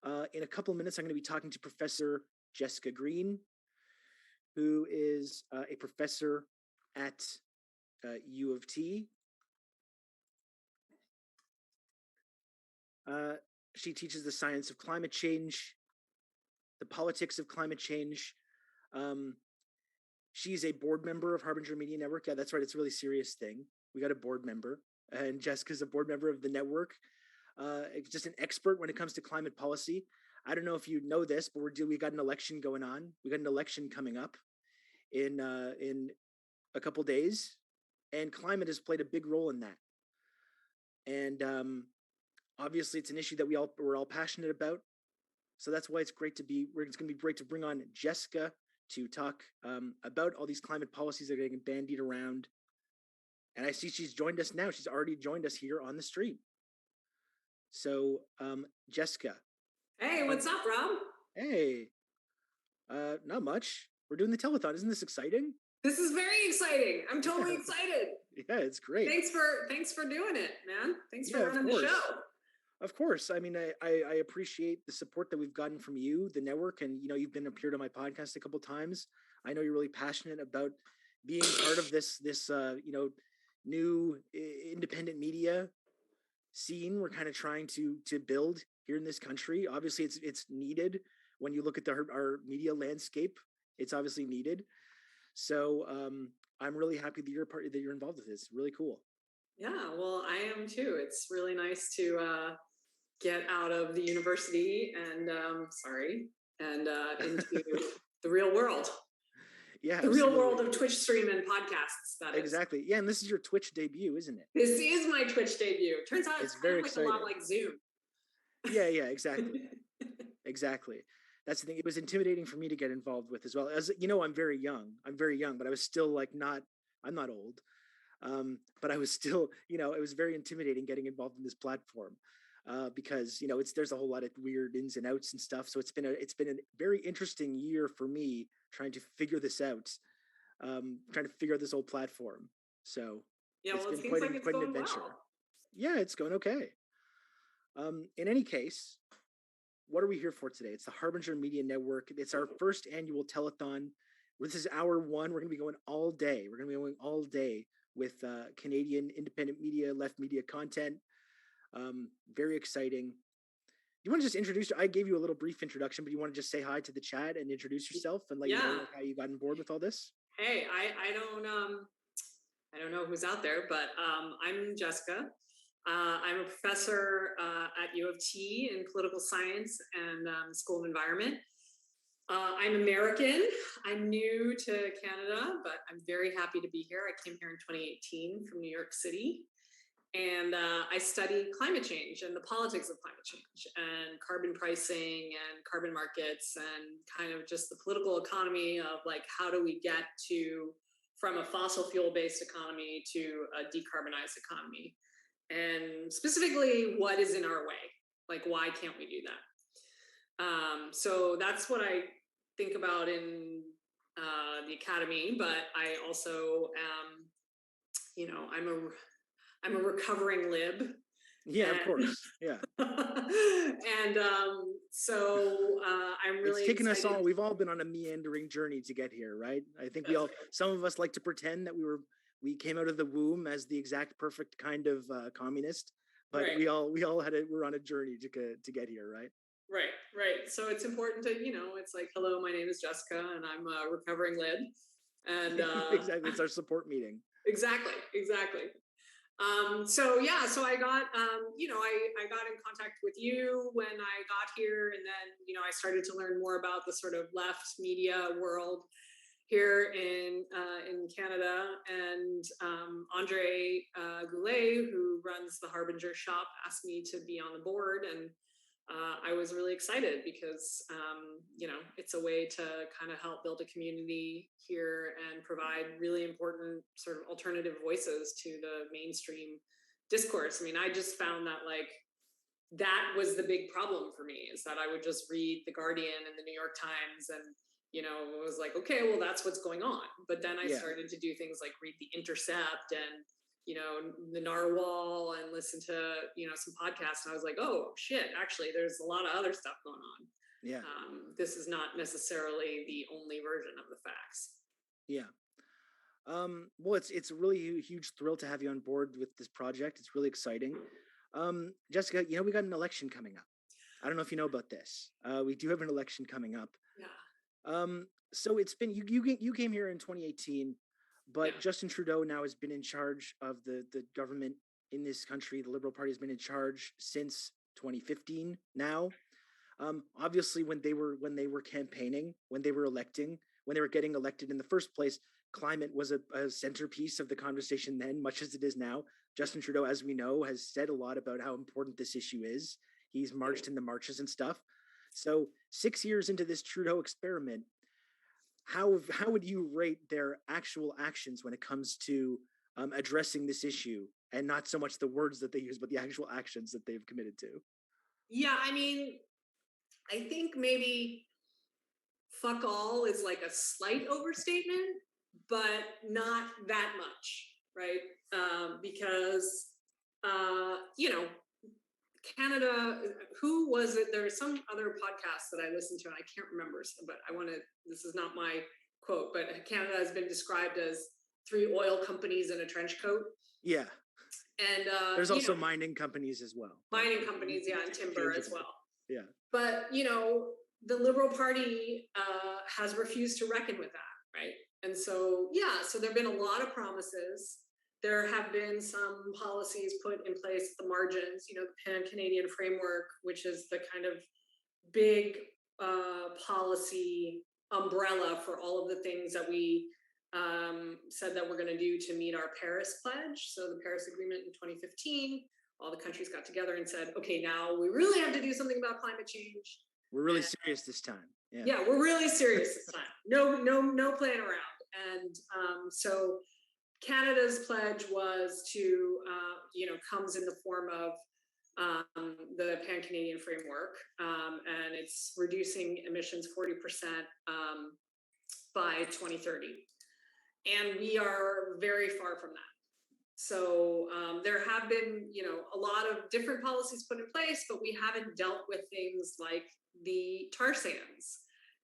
In a couple of minutes, I'm going to be talking to Professor Jessica Green, who is a professor at U of T. She teaches the science of climate change, the politics of climate change. She's a board member of Harbinger Media Network. Yeah, that's right. It's a really serious thing. We got a board member, and Jessica's a board member of the network. Just an expert when it comes to climate policy. I don't know if you know this, but we got an election going on. We got an election coming up in a couple days, and climate has played a big role in that. And obviously, it's an issue that we're all passionate about. So that's why it's going to be great to bring on Jessica to talk about all these climate policies that are getting bandied around. And I see she's joined us now. She's already joined us here on the stream. So, Jessica. Hey, what's up, Rob? Hey, not much. We're doing the telethon. Isn't this exciting? This is very exciting. I'm totally excited. Yeah, it's great. Thanks for doing it, man. Thanks for running the show. Of course. I mean, I appreciate the support that we've gotten from you, the network, and you've appeared on my podcast a couple times. I know you're really passionate about being part of this new independent media scene we're kind of trying to build here in this country. Obviously, it's needed when you look at our media landscape. It's obviously needed. So I'm really happy that you're involved with this. Really cool. Yeah, well, I am too. It's really nice to get out of the university and into the real world. Yeah, the real world of Twitch stream and podcasts. That exactly. Yeah, and this is your Twitch debut, isn't it? This is my Twitch debut. Turns out it's very exciting. A lot like Zoom. Yeah, exactly. Exactly. That's the thing. It was intimidating for me to get involved with as well. As I'm very young, but I was still I'm not old. But I was still, it was very intimidating getting involved in this platform because, there's a whole lot of weird ins and outs and stuff. So it's been a very interesting year for me trying to figure this out, trying to figure out this whole platform. So yeah, it's been quite an adventure. Well. Yeah, it's going okay. In any case, what are we here for today? It's the Harbinger Media Network. It's our first annual telethon. This is hour one. We're going to be going all day. We're going to be going all day with Canadian independent media, left media content. Very exciting. You want to just introduce? I gave you a little brief introduction, but you want to just say hi to the chat and introduce yourself and let you know how you got on board with all this? Hey, I don't know who's out there, but I'm Jessica. I'm a professor at U of T in political science and School of Environment. I'm American. I'm new to Canada, but I'm very happy to be here. I came here in 2018 from New York City, and I study climate change and the politics of climate change and carbon pricing and carbon markets and kind of just the political economy of how do we get from a fossil fuel based economy to a decarbonized economy. And specifically, what is in our way? Why can't we do that? So that's what I think about in the academy. But I also am, I'm a recovering lib. Yeah, of course. Yeah. And so I'm really. It's taken us all. We've all been on a meandering journey to get here, right? I think some of us like to pretend that we came out of the womb as the exact perfect kind of communist, but right. we all we're on a journey to get here, right? Right. So it's important to, it's hello, my name is Jessica and I'm a recovering lib. And exactly, it's our support meeting. Exactly. So I got, I got in contact with you when I got here, and then, I started to learn more about the sort of left media world here in Canada, and Andre Goulet, who runs the Harbinger shop, asked me to be on the board, and I was really excited because it's a way to kind of help build a community here and provide really important sort of alternative voices to the mainstream discourse. I mean, I just found that that was the big problem for me, is that I would just read The Guardian and the New York Times and it was okay, well, that's what's going on. But then I started to do things like read The Intercept and, the narwhal and listen to, some podcasts. And I was like, oh shit, actually there's a lot of other stuff going on. Yeah. This is not necessarily the only version of the facts. Yeah. Well, it's a really huge thrill to have you on board with this project. It's really exciting. Jessica, we got an election coming up. I don't know if you know about this. We do have an election coming up. Yeah. So it's been you came here in 2018, but Yeah. Justin Trudeau now has been in charge of the government in this country. The Liberal Party has been in charge since 2015 now. Obviously, when they were campaigning, when they were getting elected in the first place, climate was a centerpiece of the conversation then, much as it is now. Justin Trudeau, as we know, has said a lot about how important this issue is. He's marched in the marches and stuff. So 6 years into this Trudeau experiment, how would you rate their actual actions when it comes to addressing this issue, and not so much the words that they use, but the actual actions that they've committed to? Yeah, I mean, I think maybe fuck all is like a slight overstatement, but not that much, right? Because, Canada, who was it? There was some other podcast that I listened to, and I can't remember, but this is not my quote, but Canada has been described as 3 oil companies in a trench coat. Yeah. And there's also mining companies as well. Mining companies, yeah, and timber as well. Yeah. But, the Liberal Party has refused to reckon with that, right? And so, so there have been a lot of promises. There have been some policies put in place at the margins, the Pan-Canadian framework, which is the kind of big policy umbrella for all of the things that we said that we're going to do to meet our Paris pledge. So the Paris Agreement in 2015, all the countries got together and said, okay, now we really have to do something about climate change. We're really serious this time. Yeah, we're really serious this time. No playing around. And so Canada's pledge was to, comes in the form of the Pan-Canadian framework, and it's reducing emissions 40% by 2030. And we are very far from that. So there have been, a lot of different policies put in place, but we haven't dealt with things like the tar sands.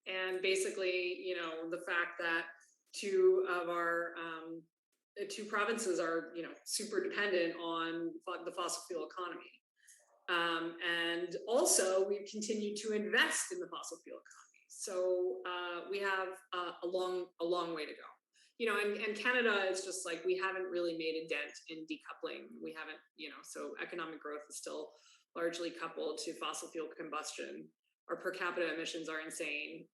And basically, the fact that 2 of our 2 provinces are, super dependent on the fossil fuel economy. And also we've continued to invest in the fossil fuel economy. So we have a long way to go. And Canada is just like, we haven't really made a dent in decoupling. We haven't, so economic growth is still largely coupled to fossil fuel combustion. Our per capita emissions are insane.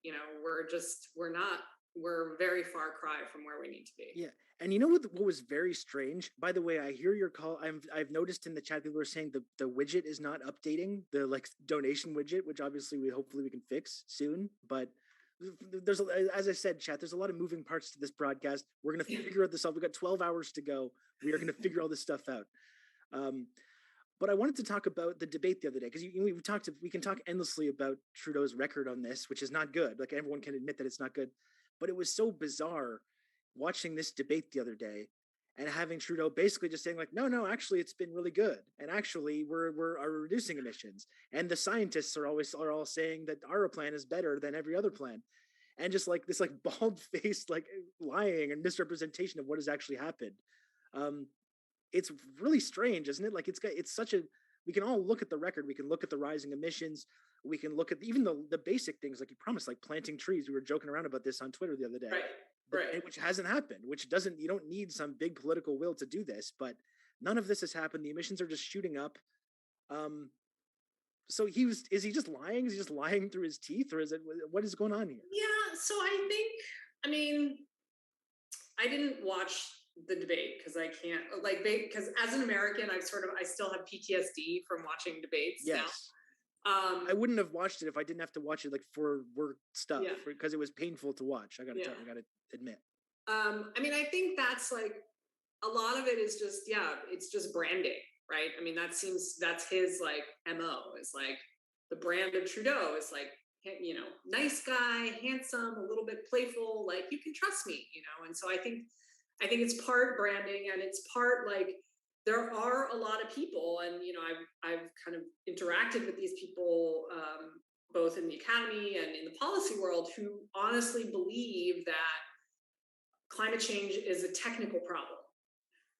We're very far cry from where we need to be. Yeah. And what was very strange, by the way, I hear your call. I've noticed in the chat, people are saying the widget is not updating, the donation widget, which obviously hopefully we can fix soon. But there's, as I said, chat, there's a lot of moving parts to this broadcast. We're going to figure out this out. We've got 12 hours to go. We are going to figure all this stuff out. But I wanted to talk about the debate the other day, because we can talk endlessly about Trudeau's record on this, which is not good. Like, everyone can admit that it's not good. But it was so bizarre watching this debate the other day and having Trudeau basically just saying, like, no, actually it's been really good, and actually we're reducing emissions, and the scientists are all saying that our plan is better than every other plan, and just like this bald-faced lying and misrepresentation of what has actually happened. It's really strange, isn't it? Like, it's such a, we can all look at the record, we can look at the rising emissions, we can look at even the basic things, like you promised, like planting trees. We were joking around about this on Twitter the other day. Right. Which hasn't happened, you don't need some big political will to do this, but none of this has happened. The emissions are just shooting up. So is he just lying? Is he just lying through his teeth, or what is going on here? Yeah. So I didn't watch the debate because I can't, because as an American, I still have PTSD from watching debates. Yes. Now. I wouldn't have watched it if I didn't have to watch it for work stuff, because it was painful to watch. I gotta admit. I think that's a lot of it is just, it's just branding, right? That's his MO, is the brand of Trudeau is nice guy, handsome, a little bit playful, you can trust me, and so I think I think it's part branding, and it's part like there are a lot of people, and I've kind of interacted with these people, both in the academy and in the policy world, who honestly believe that climate change is a technical problem,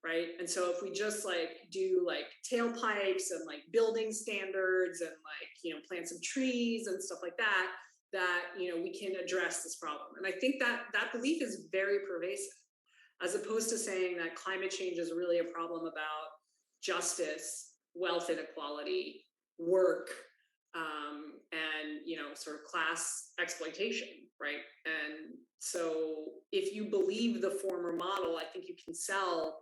right? And so if we just like do like tailpipes and like building standards and like plant some trees and stuff like that, we can address this problem. And I think that that belief is very pervasive, as opposed to saying that climate change is really a problem about justice, wealth inequality, work, and sort of class exploitation, right? And so if you believe the former model, I think you can sell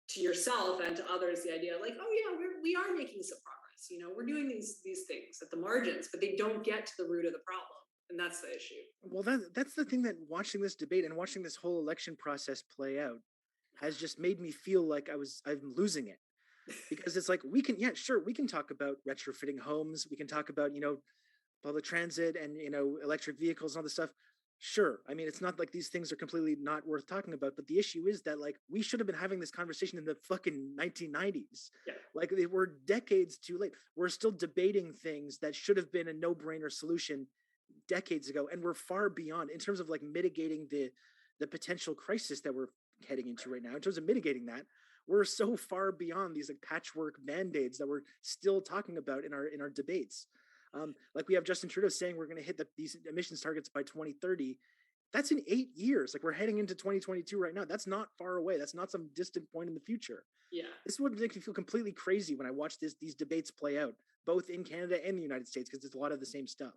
to yourself and to others the idea like, oh yeah, we are making some progress. We're doing these things at the margins, but they don't get to the root of the problem, and that's the issue. Well, that's the thing, that watching this debate and watching this whole election process play out has just made me feel like I'm losing it, because it's like, we can, yeah, sure, we can talk about retrofitting homes, we can talk about public transit and electric vehicles and all this stuff. Sure, I mean, it's not like these things are completely not worth talking about, but the issue is that like we should have been having this conversation in the fucking 1990s. Yeah. Like, they were decades too late. We're still debating things that should have been a no-brainer solution decades ago, and we're far beyond in terms of like mitigating the potential crisis that we're heading into right now. In terms of mitigating that, we're so far beyond these like patchwork band-aids that we're still talking about in our debates. Like, we have Justin Trudeau saying we're going to hit these emissions targets by 2030. That's in 8 years. Like, we're heading into 2022 right now. That's not far away. That's not some distant point in the future. Yeah. This would make me feel completely crazy when I watch these debates play out, both in Canada and the United States, because it's a lot of the same stuff.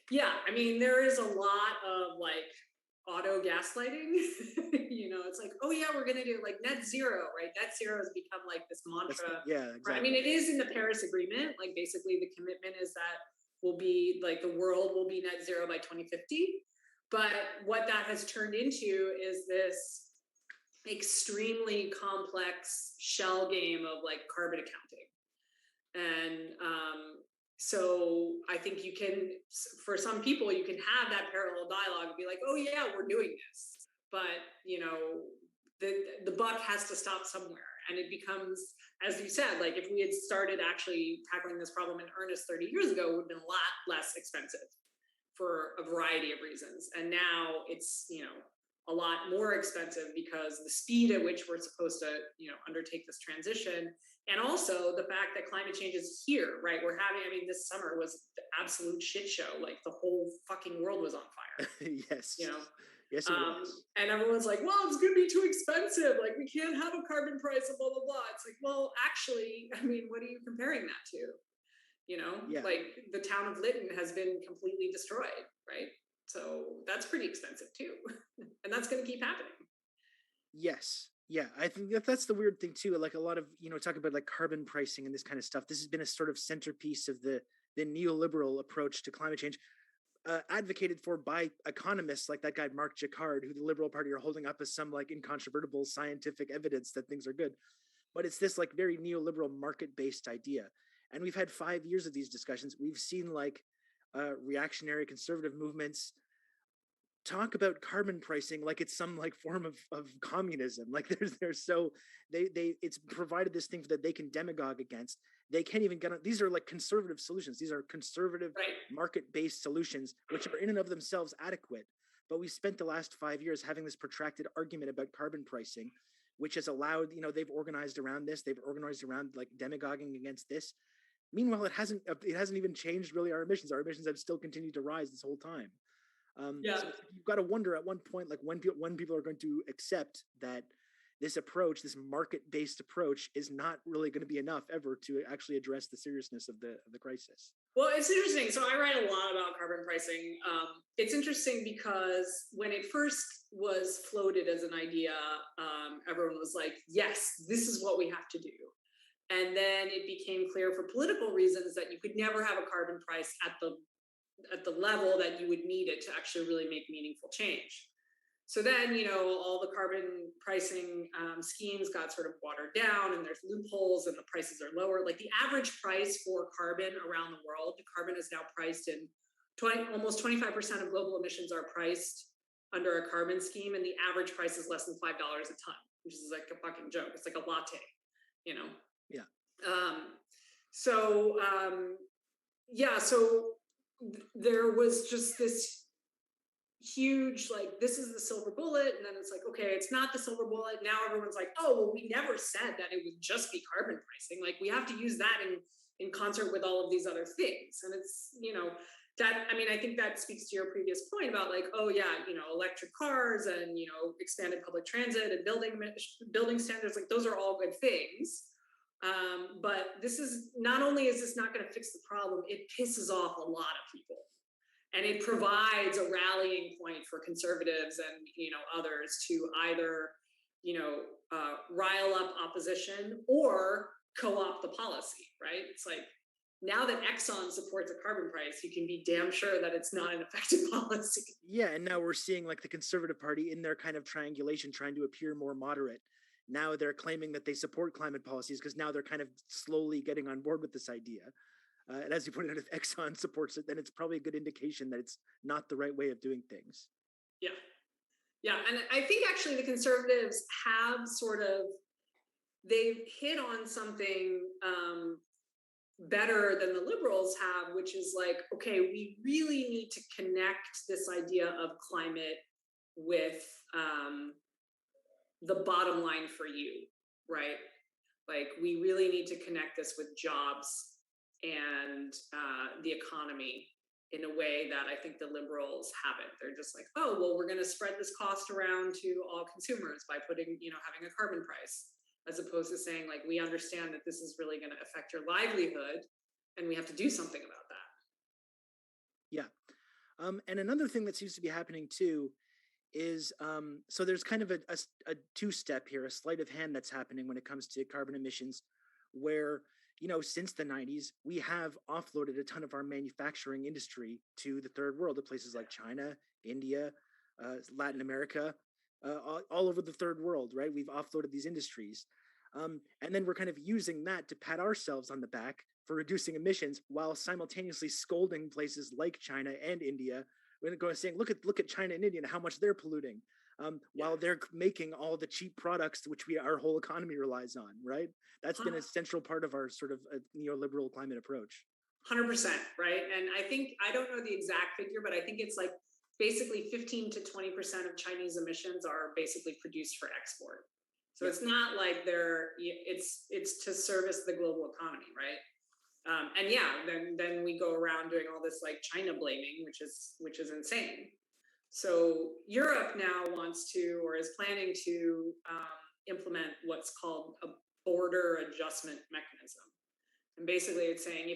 Yeah, I mean, there is a lot of like auto gaslighting. It's like, oh yeah, we're gonna do like net zero, right? Net zero has become like this mantra. Yeah, exactly. Right? I mean, it is in the Paris Agreement. Like, basically, the commitment is that will be like the world will be net zero by 2050. But what that has turned into is this extremely complex shell game of like carbon accounting. And so I think you can, for some people, you can have that parallel dialogue and be like, oh yeah, we're doing this. But the buck has to stop somewhere. And it becomes, as you said, like if we had started actually tackling this problem in earnest 30 years ago, it would have been a lot less expensive for a variety of reasons. And now it's, a lot more expensive because the speed at which we're supposed to, undertake this transition. And also the fact that climate change is here, right? This summer was the absolute shit show. Like, the whole fucking world was on fire. Yes. Yes, it was. And everyone's like, well, it's going to be too expensive. Like, we can't have a carbon price and blah, blah, blah. It's like, well, actually, what are you comparing that to? Yeah. Like, the town of Lytton has been completely destroyed, right? So that's pretty expensive too. And that's going to keep happening. Yes. Yeah, I think that's the weird thing too. Like, a lot of, talk about like carbon pricing and this kind of stuff. This has been a sort of centerpiece of the neoliberal approach to climate change, advocated for by economists like that guy Mark Jacquard, who the Liberal Party are holding up as some like incontrovertible scientific evidence that things are good. But it's this like very neoliberal market-based idea. And we've had 5 years of these discussions. We've seen like reactionary conservative movements talk about carbon pricing like it's some like form of communism. Like, there's so they it's provided this thing that they can demagogue against. They can't even get on. These are like conservative solutions. These are conservative market-based solutions, which are in and of themselves adequate. But we spent the last 5 years having this protracted argument about carbon pricing, which has allowed, they've organized around this. You've organized around like demagoguing against this. Meanwhile, it hasn't even changed really our emissions. Our emissions have still continued to rise this whole time. So you've got to wonder at one point, like when people are going to accept that this approach, this market-based approach, is not really going to be enough ever to actually address the seriousness of the crisis. Well, it's interesting. So I write a lot about carbon pricing. It's interesting because when it first was floated as an idea, everyone was like, yes, this is what we have to do. And then it became clear for political reasons that you could never have a carbon price at the level that you would need it to actually really make meaningful change. So then, all the carbon pricing schemes got sort of watered down, and there's loopholes and the prices are lower. Like, the average price for carbon around the world, carbon is now priced in almost 25% of global emissions are priced under a carbon scheme, and the average price is less than $5 a ton, which is like a fucking joke. It's like a latte, you know. Yeah. Um, so yeah, so there was just this huge, like, this is the silver bullet, and then it's like, okay, it's not the silver bullet. Now everyone's like, oh well, we never said that it would just be carbon pricing. Like, we have to use that in concert with all of these other things. And it's, that, I mean, I think that speaks to your previous point about, like, oh yeah, electric cars and expanded public transit and building standards, like those are all good things. But this is, not only is this not going to fix the problem, it pisses off a lot of people, and it provides a rallying point for conservatives and others to either rile up opposition or co-opt the policy. Right? It's like, now that Exxon supports a carbon price, you can be damn sure that it's not an effective policy. Yeah, and now we're seeing like the Conservative Party in their kind of triangulation trying to appear more moderate. Now they're claiming that they support climate policies because now they're kind of slowly getting on board with this idea. And as you pointed out, if Exxon supports it, then it's probably a good indication that it's not the right way of doing things. Yeah. Yeah. And I think actually the conservatives have they've hit on something better than the liberals have, which is like, okay, we really need to connect this idea of climate with the bottom line for you, right? Like, we really need to connect this with jobs and the economy in a way that I think the liberals haven't. They're just like, oh, well, we're going to spread this cost around to all consumers by putting, having a carbon price, as opposed to saying, like, we understand that this is really going to affect your livelihood and we have to do something about that. Yeah. And another thing that seems to be happening too is so there's kind of a two-step here, a sleight of hand that's happening when it comes to carbon emissions, where since the 90s, we have offloaded a ton of our manufacturing industry to the third world, to places like China, India, Latin America, all over the third world, right? We've offloaded these industries. And then we're kind of using that to pat ourselves on the back for reducing emissions while simultaneously scolding places like China and India. We're going to go saying, look at China and India and how much they're polluting. While they're making all the cheap products which our whole economy relies on, right? That's been a central part of our sort of neoliberal climate approach. 100%, right? And I think, I don't know the exact figure, but I think it's like basically 15 to 20% of Chinese emissions are basically produced for export. So it's not like it's to service the global economy, right? And yeah, then we go around doing all this like China blaming, which is insane. So Europe now wants to, or is planning to, implement what's called a border adjustment mechanism. And basically it's saying,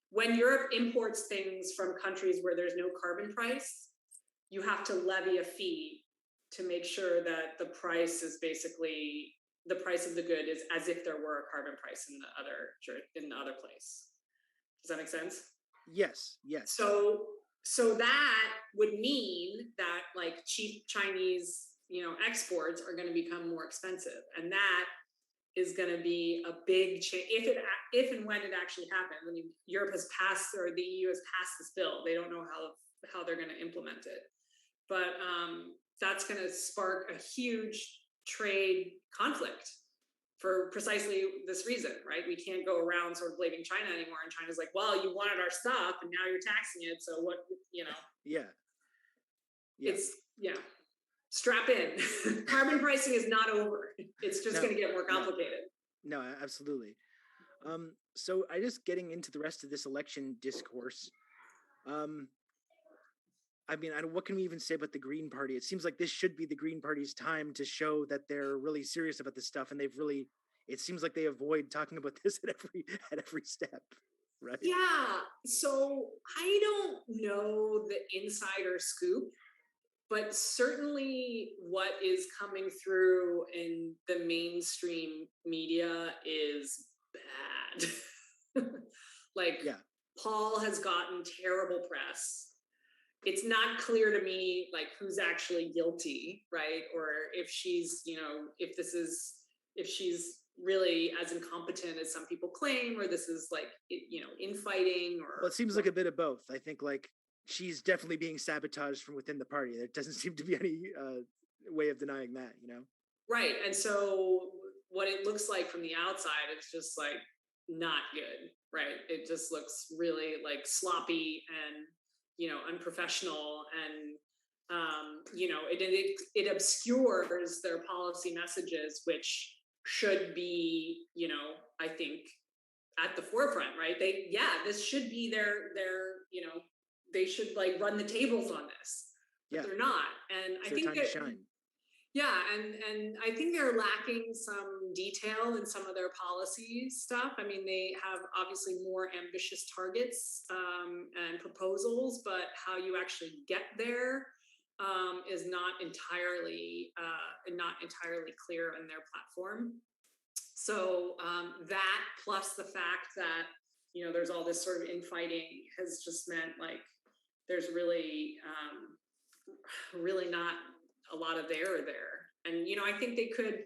when Europe imports things from countries where there's no carbon price, you have to levy a fee to make sure that the price is basically, the price of the good is as if there were a carbon price in the other place. Does that make sense? Yes. So that would mean that like cheap Chinese, exports are going to become more expensive, and that is going to be a big change if and when it actually happens. I mean, Europe has passed, or the EU has passed this bill. They don't know how they're going to implement it, but that's going to spark a huge trade conflict for precisely this reason, right? We can't go around sort of blaming China anymore. And China's like, well, you wanted our stuff and now you're taxing it. So what, Yeah. It's, strap in. Carbon pricing is not over. It's just going to get more complicated. No, absolutely. So I just getting into the rest of this election discourse. I mean, what can we even say about the Green Party? It seems like this should be the Green Party's time to show that they're really serious about this stuff, and it seems like they avoid talking about this at every step, right? Yeah. So I don't know the insider scoop, but certainly what is coming through in the mainstream media is bad. Paul has gotten terrible press. It's not clear to me like who's actually guilty, right? Or if she's, if she's really as incompetent as some people claim, or this is like, infighting, or. Well, it seems like a bit of both. I think like she's definitely being sabotaged from within the party. There doesn't seem to be any way of denying that, you know? Right. And so what it looks like from the outside, it's just like not good, right? It just looks really like sloppy and, unprofessional, and it obscures their policy messages, which should be, I think, at the forefront, right? This should be they should like run the tables on this, but Yeah, they're not. And it's I their think time to that, shine. yeah, and I think they're lacking some detail in some of their policy stuff. I mean, they have obviously more ambitious targets and proposals, but how you actually get there is not entirely clear in their platform. So that, plus the fact that there's all this sort of infighting, has just meant like there's really not a lot of there. And I think they could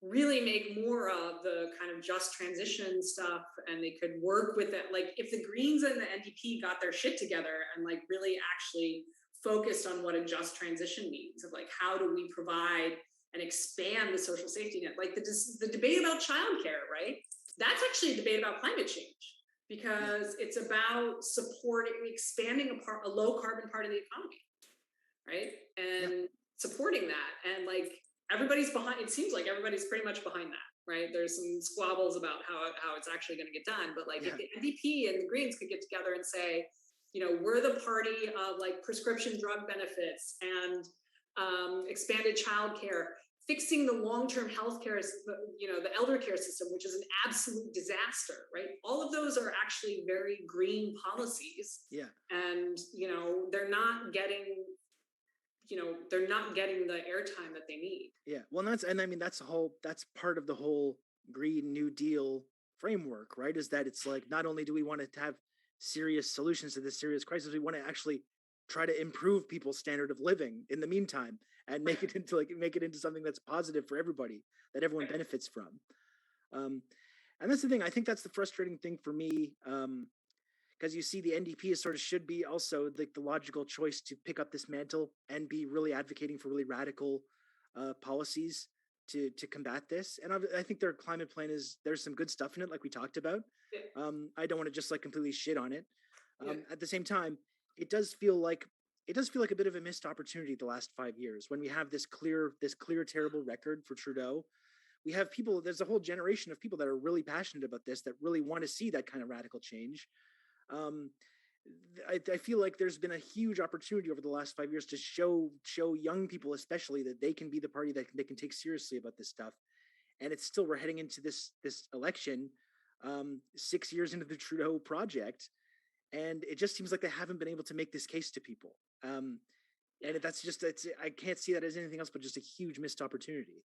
really make more of the kind of just transition stuff, and they could work with it. Like if the Greens and the NDP got their shit together and like really actually focused on what a just transition means, of like how do we provide and expand the social safety net, like the debate about childcare, right? That's actually a debate about climate change, because it's about supporting, expanding a low carbon part of the economy, right? And supporting that. And like everybody's behind, it seems like everybody's pretty much behind that, right? There's some squabbles about how it's actually going to get done, but like if the NDP and the Greens could get together and say, we're the party of like prescription drug benefits and expanded childcare, fixing the long-term healthcare, the elder care system, which is an absolute disaster, right? All of those are actually very green policies. Yeah. And they're not getting the airtime that they need. Yeah. Well, that's part of the whole Green New Deal framework, right? Is that it's like, not only do we want to have serious solutions to this serious crisis, we want to actually try to improve people's standard of living in the meantime, and make it into something that's positive for everybody, that everyone benefits from. And that's the thing. I think that's the frustrating thing for me. Because you see, the NDP is should be also like the logical choice to pick up this mantle and be really advocating for really radical policies to combat this. And I think their climate plan there's some good stuff in it, like we talked about. I don't want to just like completely shit on it. At the same time, it does feel like a bit of a missed opportunity the last 5 years, when we have this clear terrible record for Trudeau. We have people. There's a whole generation of people that are really passionate about this, that really want to see that kind of radical change. Um, I feel like there's been a huge opportunity over the last 5 years to show young people, especially, that they can be the party that they can take seriously about this stuff. And it's still, we're heading into this election, 6 years into the Trudeau project, and it just seems like they haven't been able to make this case to people. And I can't see that as anything else but just a huge missed opportunity.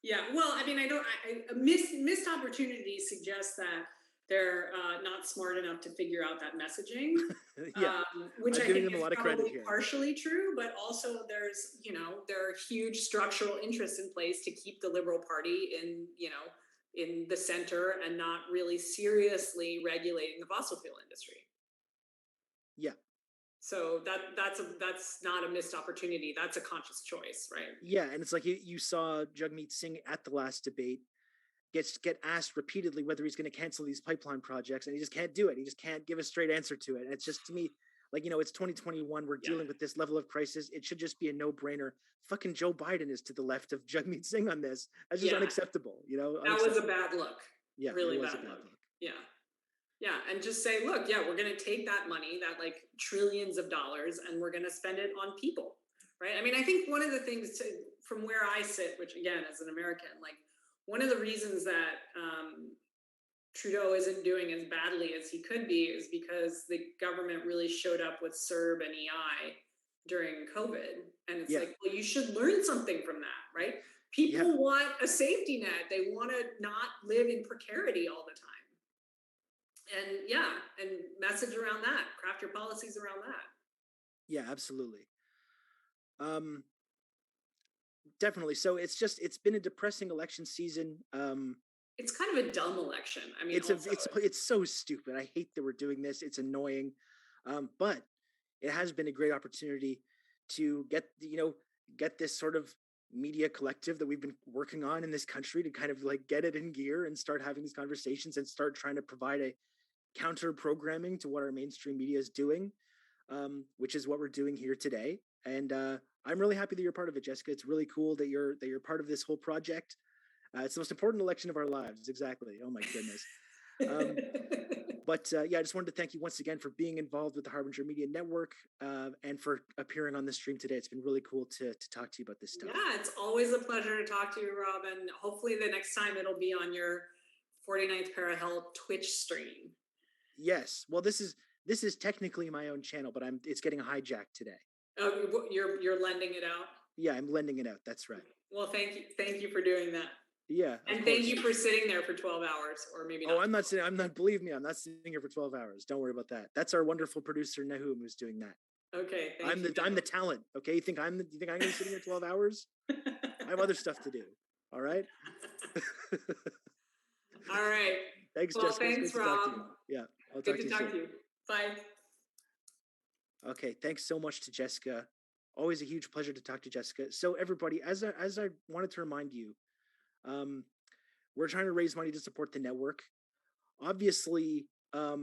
Yeah, well, I mean, a missed opportunity suggests that they're not smart enough to figure out that messaging. Which I'm I giving think them a is lot of credit probably here. partially true, but also there are huge structural interests in place to keep the Liberal Party in the center and not really seriously regulating the fossil fuel industry. Yeah. So that's not a missed opportunity. That's a conscious choice, right? Yeah, and it's like you saw Jagmeet Singh at the last debate get asked repeatedly whether he's going to cancel these pipeline projects, and he just can't do it. He just can't give a straight answer to it. And it's just, to me, like, it's 2021. We're dealing with this level of crisis. It should just be a no-brainer. Fucking Joe Biden is to the left of Jagmeet Singh on this. That's just unacceptable. That was a bad look. Yeah, really it was bad look. Yeah, and just say, look, we're going to take that money, that like trillions of dollars, and we're going to spend it on people, right? I mean, I think one of the things from where I sit, which again, as an American, like one of the reasons that Trudeau isn't doing as badly as he could be is because the government really showed up with CERB and EI during COVID. And it's like, well, you should learn something from that, right? People want a safety net. They want to not live in precarity all the time. And message around that, craft your policies around that. Yeah, absolutely. Definitely. So it's been a depressing election season. It's kind of a dumb election. I mean, it's so stupid. I hate that we're doing this. It's annoying. But it has been a great opportunity to get this sort of media collective that we've been working on in this country to kind of like get it in gear and start having these conversations and start trying to provide a counter programming to what our mainstream media is doing, which is what we're doing here today. And I'm really happy that you're part of it, Jessica. It's really cool that you're part of this whole project. It's the most important election of our lives. Exactly. Oh my goodness. Um, but yeah, I just wanted to thank you once again for being involved with the Harbinger Media Network and for appearing on the stream today. It's been really cool to talk to you about this stuff. Yeah, it's always a pleasure to talk to you, Rob. And hopefully the next time it'll be on your 49th Parahell Twitch stream. Yes. Well, this is technically my own channel, but it's getting hijacked today. Oh, you're lending it out? Yeah, I'm lending it out. That's right. Well, thank you for doing that. Yeah. And thank you for sitting there for 12 hours, or maybe not. Oh, I'm not, believe me, I'm not sitting here for 12 hours. Don't worry about that. That's our wonderful producer, Nahum, who's doing that. Okay. I'm the talent. Okay. You think I'm going to be sitting here 12 hours? I have other stuff to do. All right. All right. Thanks, well, Jessica. Thanks, Rob. Yeah. I'll talk to you soon. Bye. Okay. Thanks so much to Jessica. Always a huge pleasure to talk to Jessica. So everybody, as I wanted to remind you, we're trying to raise money to support the network. Obviously, I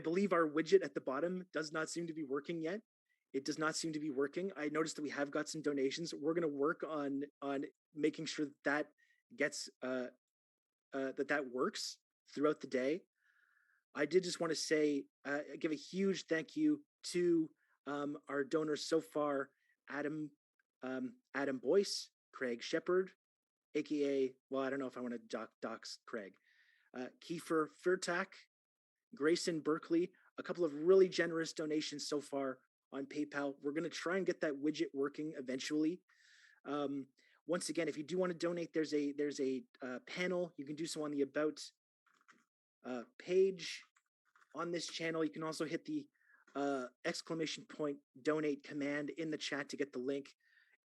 believe our widget at the bottom does not seem to be working yet. It does not seem to be working. I noticed that we have got some donations. We're going to work on making sure that gets that works throughout the day. I did just want to say, give a huge thank you to our donors so far: Adam Boyce, Craig Shepard, aka, well, I don't know if I want to dox Craig, Kiefer Furtak, Grayson Berkeley, a couple of really generous donations so far on PayPal. We're going to try and get that widget working eventually. Once again, if you do want to donate, there's a panel. You can do so on the About page on this channel. You can also hit the exclamation point donate command in the chat to get the link.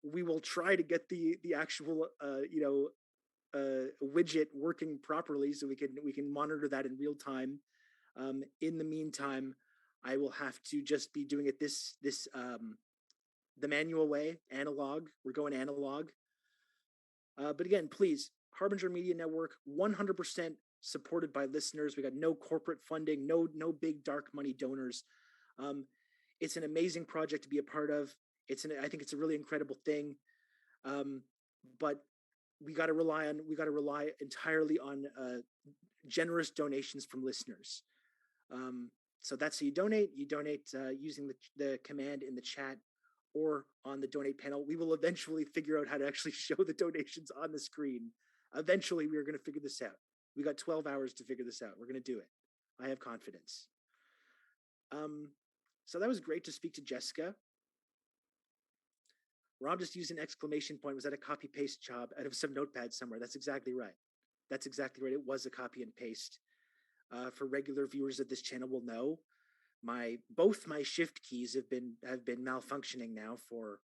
We will try to get the actual widget working properly so we can monitor that in real time. In the meantime, I will have to just be doing it the manual way, analog. We're going analog. But again, please, Harbinger Media Network, 100% supported by listeners. We got no corporate funding, no big dark money donors. It's an amazing project to be a part of. I think it's a really incredible thing. But we got to rely entirely on generous donations from listeners. So that's how you donate. You donate using the command in the chat or on the donate panel. We will eventually figure out how to actually show the donations on the screen. Eventually, we are going to figure this out. We got 12 hours to figure this out. We're going to do it. I have confidence. So that was great to speak to Jessica. Rob just used an exclamation point. Was that a copy paste job out of some notepad somewhere? That's exactly right. That's exactly right. It was a copy and paste. For regular viewers of this channel will know, both my shift keys have been malfunctioning now for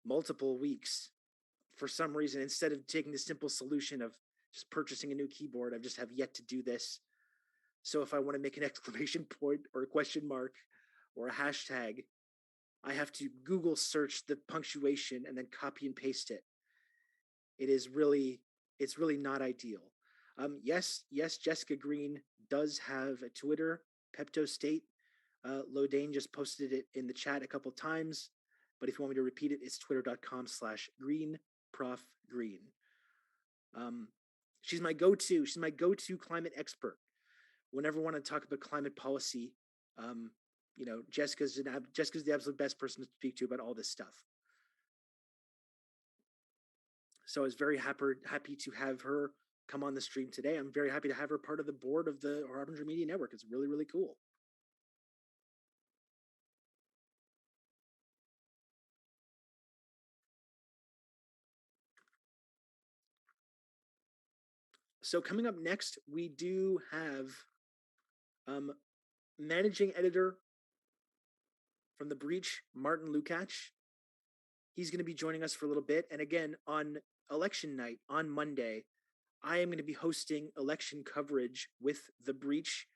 multiple weeks. For some reason, instead of taking the simple solution of just purchasing a new keyboard, I just have yet to do this. So if I want to make an exclamation point or a question mark or a hashtag, I have to Google search the punctuation and then copy and paste it. It's really not ideal. Yes, Jessica Green does have a Twitter, Pepto State. Lodane just posted it in the chat a couple times, but if you want me to repeat it, it's twitter.com/greenprofgreen. She's my go-to. She's my go-to climate expert. Whenever I want to talk about climate policy, Jessica's the absolute best person to speak to about all this stuff. So I was very happy to have her come on the stream today. I'm very happy to have her part of the board of the Harbinger Media Network. It's really, really cool. So coming up next, we do have managing editor from The Breach, Martin Lukacs. He's going to be joining us for a little bit. And again, on election night, on Monday, I am going to be hosting election coverage with The Breach.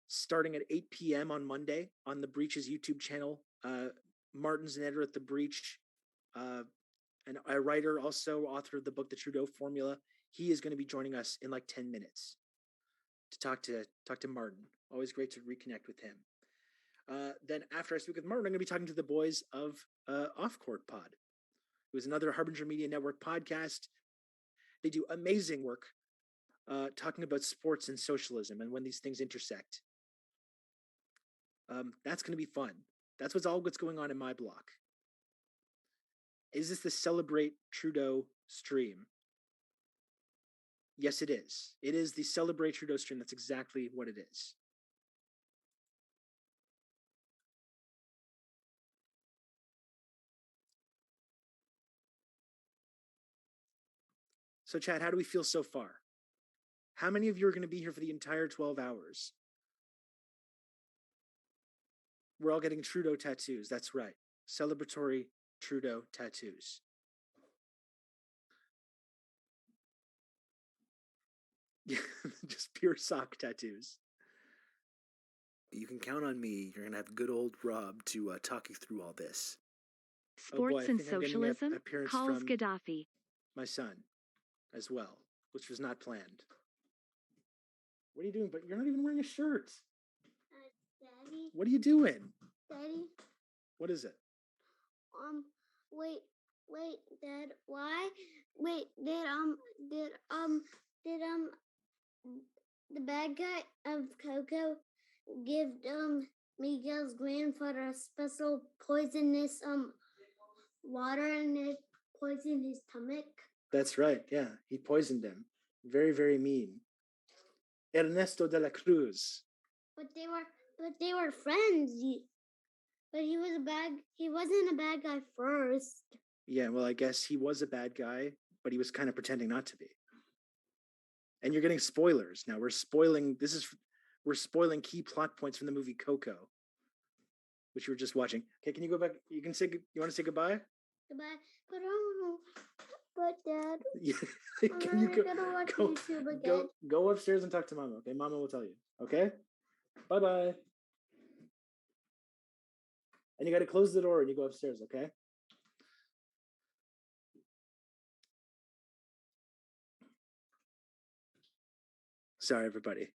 starting at 8 p.m. on Monday on the Breach's YouTube channel. Martin's an editor at the Breach, and a writer, also author of the book The Trudeau Formula. He is going to be joining us in like 10 minutes to talk to Martin. Always great to reconnect with him. Then after I speak with Martin, I'm going to be talking to the boys of Off Court Pod. It was another Harbinger Media Network podcast. They do amazing work talking about sports and socialism and when these things intersect. That's going to be fun. That's what's going on in my block. Is this the Celebrate Trudeau stream? Yes, it is. It is the Celebrate Trudeau stream. That's exactly what it is. So, Chad, how do we feel so far? How many of you are going to be here for the entire 12 hours? We're all getting Trudeau tattoos. That's right. Celebratory Trudeau tattoos. Just pure sock tattoos. You can count on me. You're going to have good old Rob to talk you through all this. Sports and socialism calls Gaddafi. My son as well, which was not planned. What are you doing? But you're not even wearing a shirt. Daddy. What are you doing? Daddy. What is it? Wait, Dad. Why? Wait, did the bad guy of Coco give Miguel's grandfather a special poisonous water and it poisoned his stomach? That's right. Yeah, he poisoned him. Very, very mean. Ernesto de la Cruz. But they were friends. But he wasn't a bad guy first. Yeah, well, I guess he was a bad guy, but he was kind of pretending not to be. And you're getting spoilers now. We're spoiling key plot points from the movie Coco, which you were just watching. Okay, can you go back? You want to say goodbye? Goodbye. But Dad, can you gonna watch YouTube again. Go upstairs and talk to Mama. Okay, Mama will tell you. Okay, bye. And you got to close the door and you go upstairs. Okay. Sorry, everybody.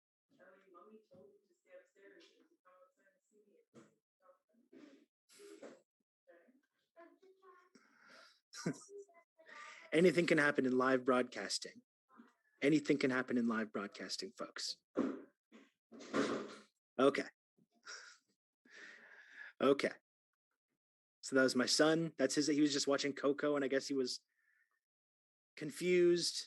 Anything can happen in live broadcasting. Anything can happen in live broadcasting, folks. Okay. So that was my son. He was just watching Coco, and I guess he was confused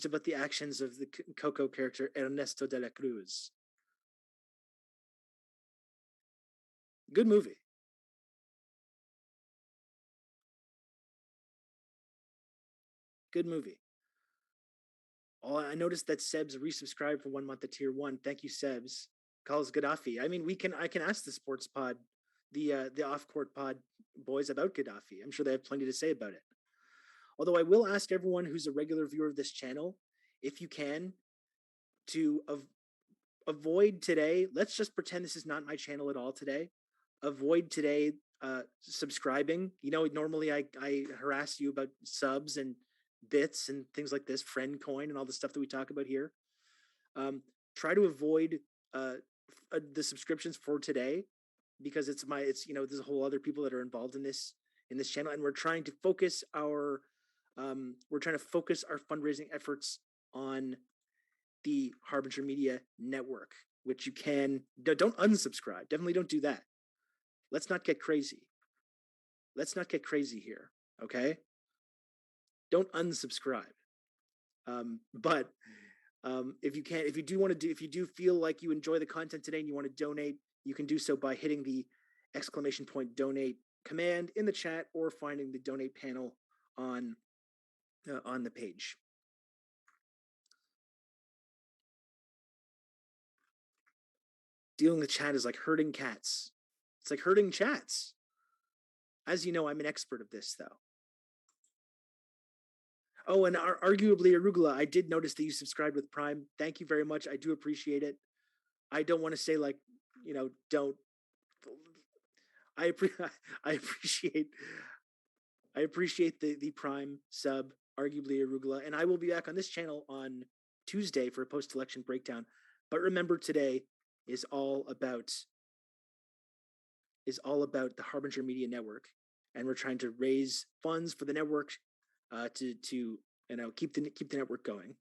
about the actions of the Coco character Ernesto de la Cruz. Good movie. Good movie. I noticed that Sebs resubscribed for 1 month to tier 1. Thank you, Sebs. Calls Gaddafi. I mean, I can ask the sports pod, the off-court pod boys about Gaddafi. I'm sure they have plenty to say about it. Although I will ask everyone who's a regular viewer of this channel, if you can, to avoid today. Let's just pretend this is not my channel at all today. Avoid today subscribing. You know, normally I harass you about subs and bits and things like this, friend coin and all the stuff that we talk about here. Try to avoid the subscriptions for today, because there's a whole other people that are involved in this channel, and we're trying to focus our fundraising efforts on the Harbinger Media Network, which you can don't unsubscribe. Definitely don't do that. Let's not get crazy. Here, okay? Don't unsubscribe. But if you do feel like you enjoy the content today and you want to donate, you can do so by hitting the ! donate command in the chat or finding the donate panel on the page. Dealing with chat is like herding cats. It's like herding chats. As you know, I'm an expert of this, though. Oh, and arguably Arugula, I did notice that you subscribed with Prime. Thank you very much. I do appreciate it. I don't want to say like, don't. I I appreciate I appreciate the Prime sub, arguably Arugula, and I will be back on this channel on Tuesday for a post-election breakdown. But remember, today is all about the Harbinger Media Network, and we're trying to raise funds for the network to keep the network going.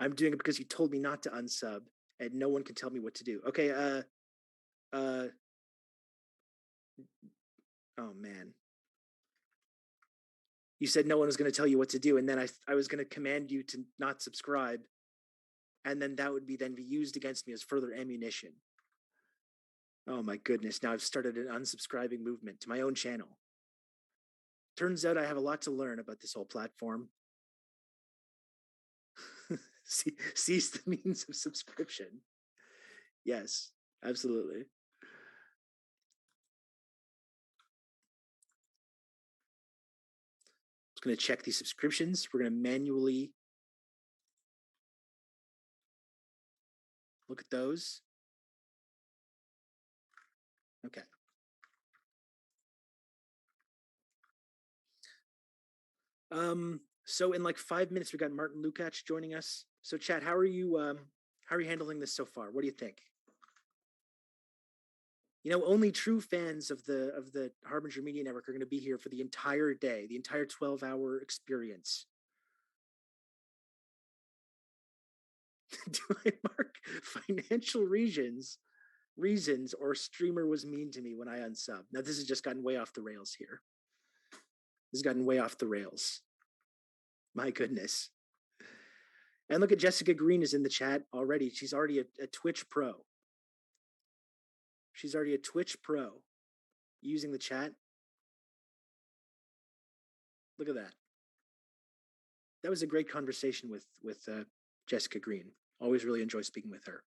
I'm doing it because you told me not to unsub, and no one can tell me what to do. Okay. Oh man. You said no one was going to tell you what to do, and then I was going to command you to not subscribe, and then that would be used against me as further ammunition. Oh my goodness, now I've started an unsubscribing movement to my own channel. Turns out I have a lot to learn about this whole platform. Cease the means of subscription. Yes, absolutely. Just going to check these subscriptions. We're going to manually look at those. Okay. So in like 5 minutes, we got Martin Lukacs joining us. So chat, how are you handling this so far? What do you think? Only true fans of the Harbinger Media Network are going to be here for the entire day, the entire 12-hour experience. Do I mark financial reasons or streamer was mean to me when I unsub? Now this has just gotten way off the rails here. This has gotten way off the rails. My goodness. And look at Jessica Green is in the chat already. She's already a Twitch pro. She's already a Twitch pro using the chat. Look at that. That was a great conversation with Jessica Green. Always really enjoy speaking with her.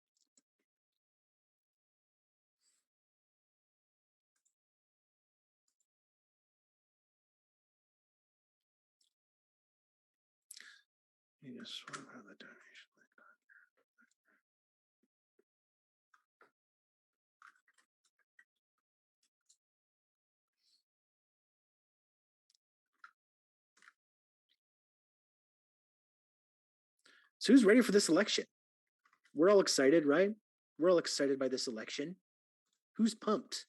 So who's ready for this election? We're all excited, right? We're all excited by this election. Who's pumped?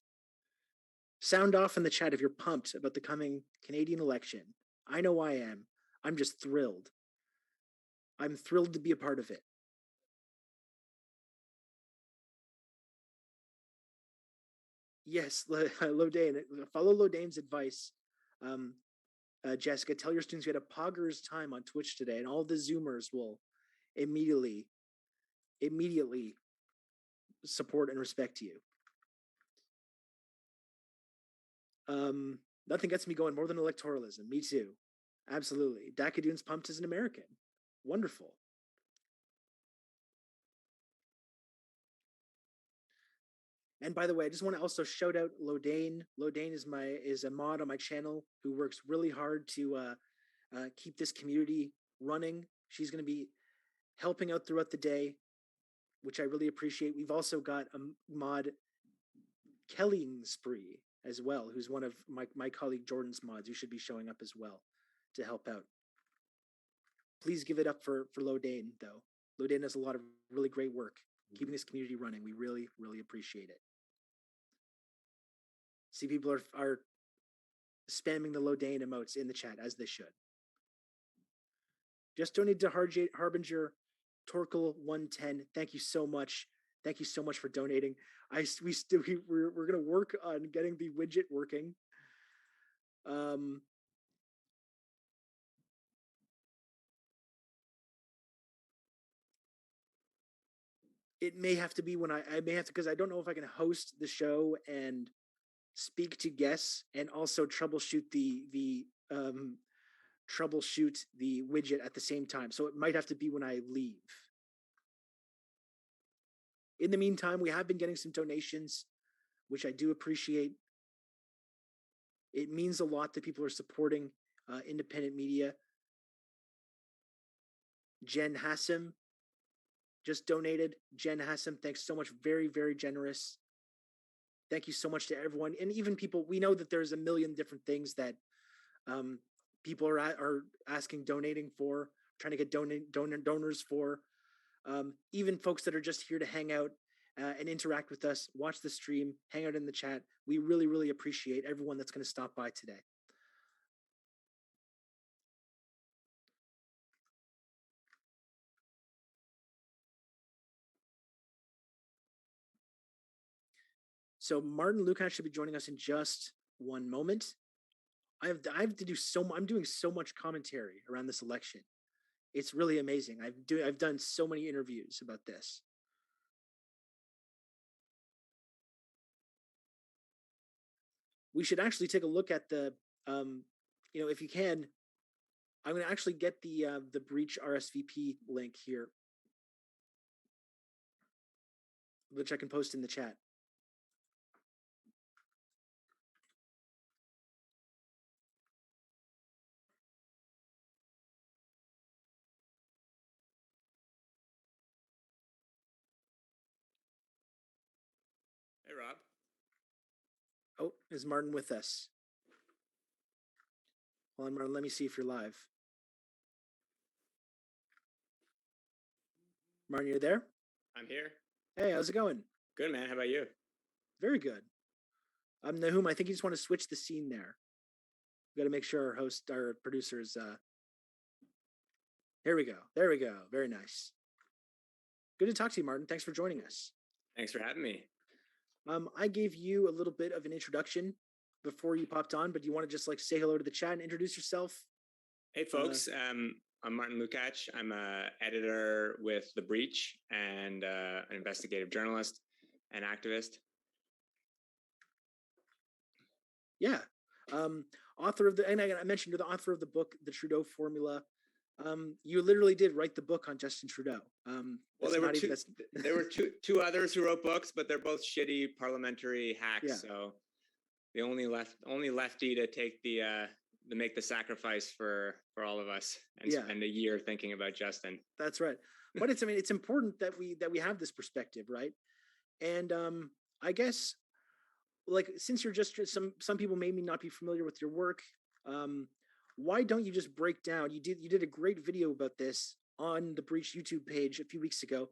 Sound off in the chat if you're pumped about the coming Canadian election. I know I am. I'm just thrilled. I'm thrilled to be a part of it. Yes, Lodane. Follow Lodane's advice. Jessica, tell your students we had a Poggers time on Twitch today, and all the Zoomers will immediately support and respect you. Nothing gets me going more than electoralism. Me too. Absolutely. Dakadoon's pumped as an American. Wonderful. And by the way, I just want to also shout out Lodane. Lodane is a mod on my channel who works really hard to keep this community running. She's going to be helping out throughout the day, which I really appreciate. We've also got a mod, Kellingspree, as well, who's one of my colleague Jordan's mods, who should be showing up as well to help out. Please give it up for Lodane, though. Lodane does a lot of really great work keeping this community running. We really, really appreciate it. See, people are spamming the Lodane emotes in the chat, as they should. Just donate to Harbinger Torkel 110. Thank you so much. Thank you so much for donating. We're going to work on getting the widget working. It may have to be when I may have to, because I don't know if I can host the show and speak to guests and also troubleshoot the widget at the same time. So it might have to be when I leave. In the meantime, we have been getting some donations, which I do appreciate. It means a lot that people are supporting independent media. Jen Hassim just donated. Jen Hassim, thanks so much. Very, very generous. Thank you so much to everyone. And even people, we know that there's a million different things that people are asking, donating for, trying to get donors for. Even folks that are just here to hang out and interact with us, watch the stream, hang out in the chat. We really, really appreciate everyone that's going to stop by today. So Martin Lukacs should be joining us in just one moment. I have to do I'm doing so much commentary around this election. It's really amazing. I've done so many interviews about this. We should actually take a look at the, if you can, I'm going to actually get the Breach RSVP link here, which I can post in the chat. Hey, Rob. Oh, is Martin with us? Hold on, Martin, let me see if you're live. Martin, you're there? I'm here. Hey, how's it going? Good, man. How about you? Very good. Nahum, I think you just want to switch the scene there. We got to make sure our producers, here we go. There we go. Very nice. Good to talk to you, Martin. Thanks for joining us. Thanks for having me. I gave you a little bit of an introduction before you popped on, but you want to just say hello to the chat and introduce yourself? Hey, folks. I'm Martin Lukacs. I'm an editor with The Breach and an investigative journalist and activist. Yeah. Author of and I mentioned you're the author of the book, The Trudeau Formula. You literally did write the book on Justin Trudeau. Well, there were two others who wrote books, but they're both shitty parliamentary hacks. Yeah. So the only lefty to take make the sacrifice for all of us and spend a year thinking about Justin. That's right. But it's important that we have this perspective, right? And I guess since you're just some people may not be familiar with your work, why don't you just break down? You did a great video about this on the Breach YouTube page a few weeks ago.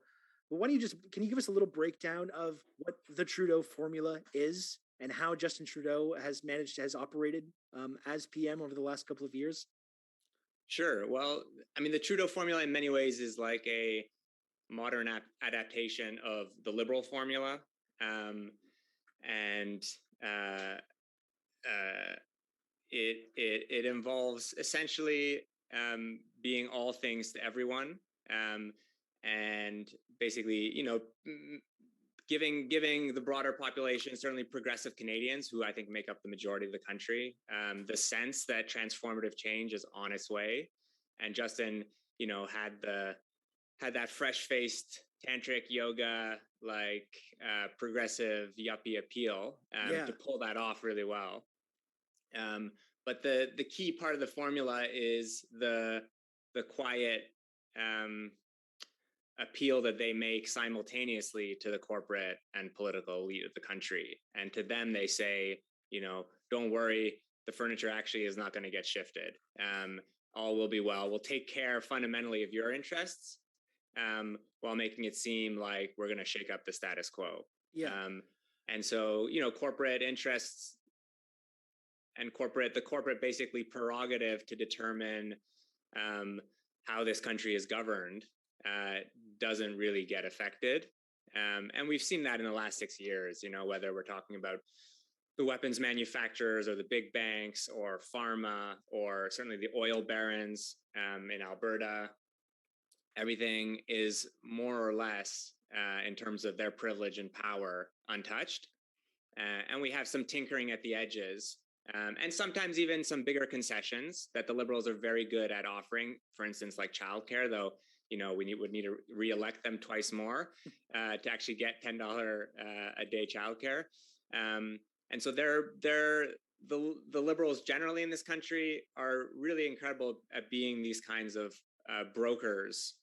But why don't can you give us a little breakdown of what the Trudeau Formula is and how Justin Trudeau has operated as PM over the last couple of years? Sure. Well, the Trudeau Formula in many ways is like a modern adaptation of the Liberal formula. It involves essentially being all things to everyone, and basically, giving the broader population, certainly progressive Canadians, who I think make up the majority of the country, the sense that transformative change is on its way. And Justin, had that fresh-faced tantric yoga, progressive yuppie appeal to pull that off really well. But the key part of the formula is the quiet appeal that they make simultaneously to the corporate and political elite of the country. And to them, they say, don't worry, the furniture actually is not going to get shifted. All will be well. We'll take care fundamentally of your interests, while making it seem like we're going to shake up the status quo. Yeah. And so, corporate interests and the corporate basically prerogative to determine how this country is governed doesn't really get affected. And we've seen that in the last 6 years, whether we're talking about the weapons manufacturers or the big banks or pharma or certainly the oil barons in Alberta. Everything is more or less, in terms of their privilege and power, untouched. And we have some tinkering at the edges, and sometimes even some bigger concessions that the Liberals are very good at offering, for instance, like childcare, though, we would need to re-elect them twice more to actually get $10 a day childcare. And so they're the liberals generally in this country are really incredible at being these kinds of brokers,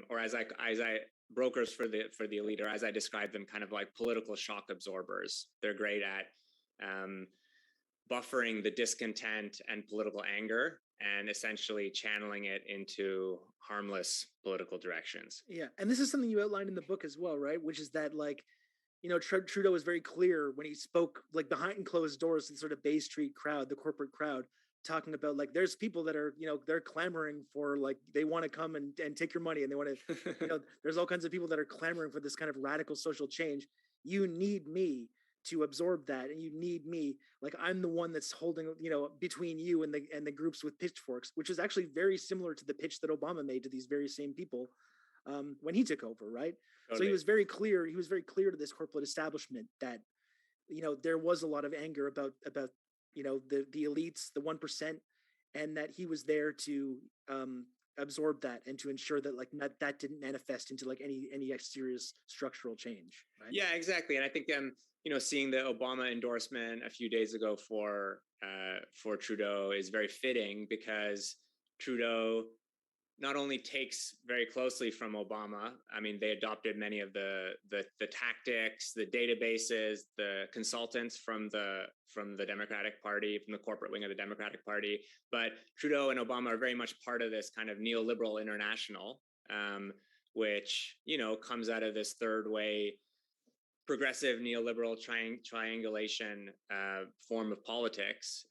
or as I brokers for the elite, or as I describe them, kind of like political shock absorbers. They're great at buffering the discontent and political anger and essentially channeling it into harmless political directions. Yeah, and this is something you outlined in the book as well, right? Which is that, like, you know, Trudeau was very clear when he spoke, like, behind closed doors to the sort of Bay Street crowd, the corporate crowd, talking about, like, there's people that are, you know, they're clamoring for, like, they want to come and take your money, and they want to, you know, there's all kinds of people that are clamoring for this kind of radical social change. You need me to absorb that, and you need me, like, I'm the one that's holding, you know, between you and the groups with pitchforks, which is actually very similar to the pitch that Obama made to these very same people when he took over, right? Totally. So he was very clear to this corporate establishment that, you know, there was a lot of anger about you know, the elites, the 1%, and that he was there to absorb that and to ensure that, like, that didn't manifest into, like, any serious structural change, right? Yeah, exactly. And I think you know, seeing the Obama endorsement a few days ago for Trudeau is very fitting, because Trudeau not only takes very closely from Obama. I mean, they adopted many of the tactics, the databases, the consultants from the Democratic Party, from the corporate wing of the Democratic Party. But Trudeau and Obama are very much part of this kind of neoliberal international, which, you know, comes out of this third way, progressive neoliberal triangulation form of politics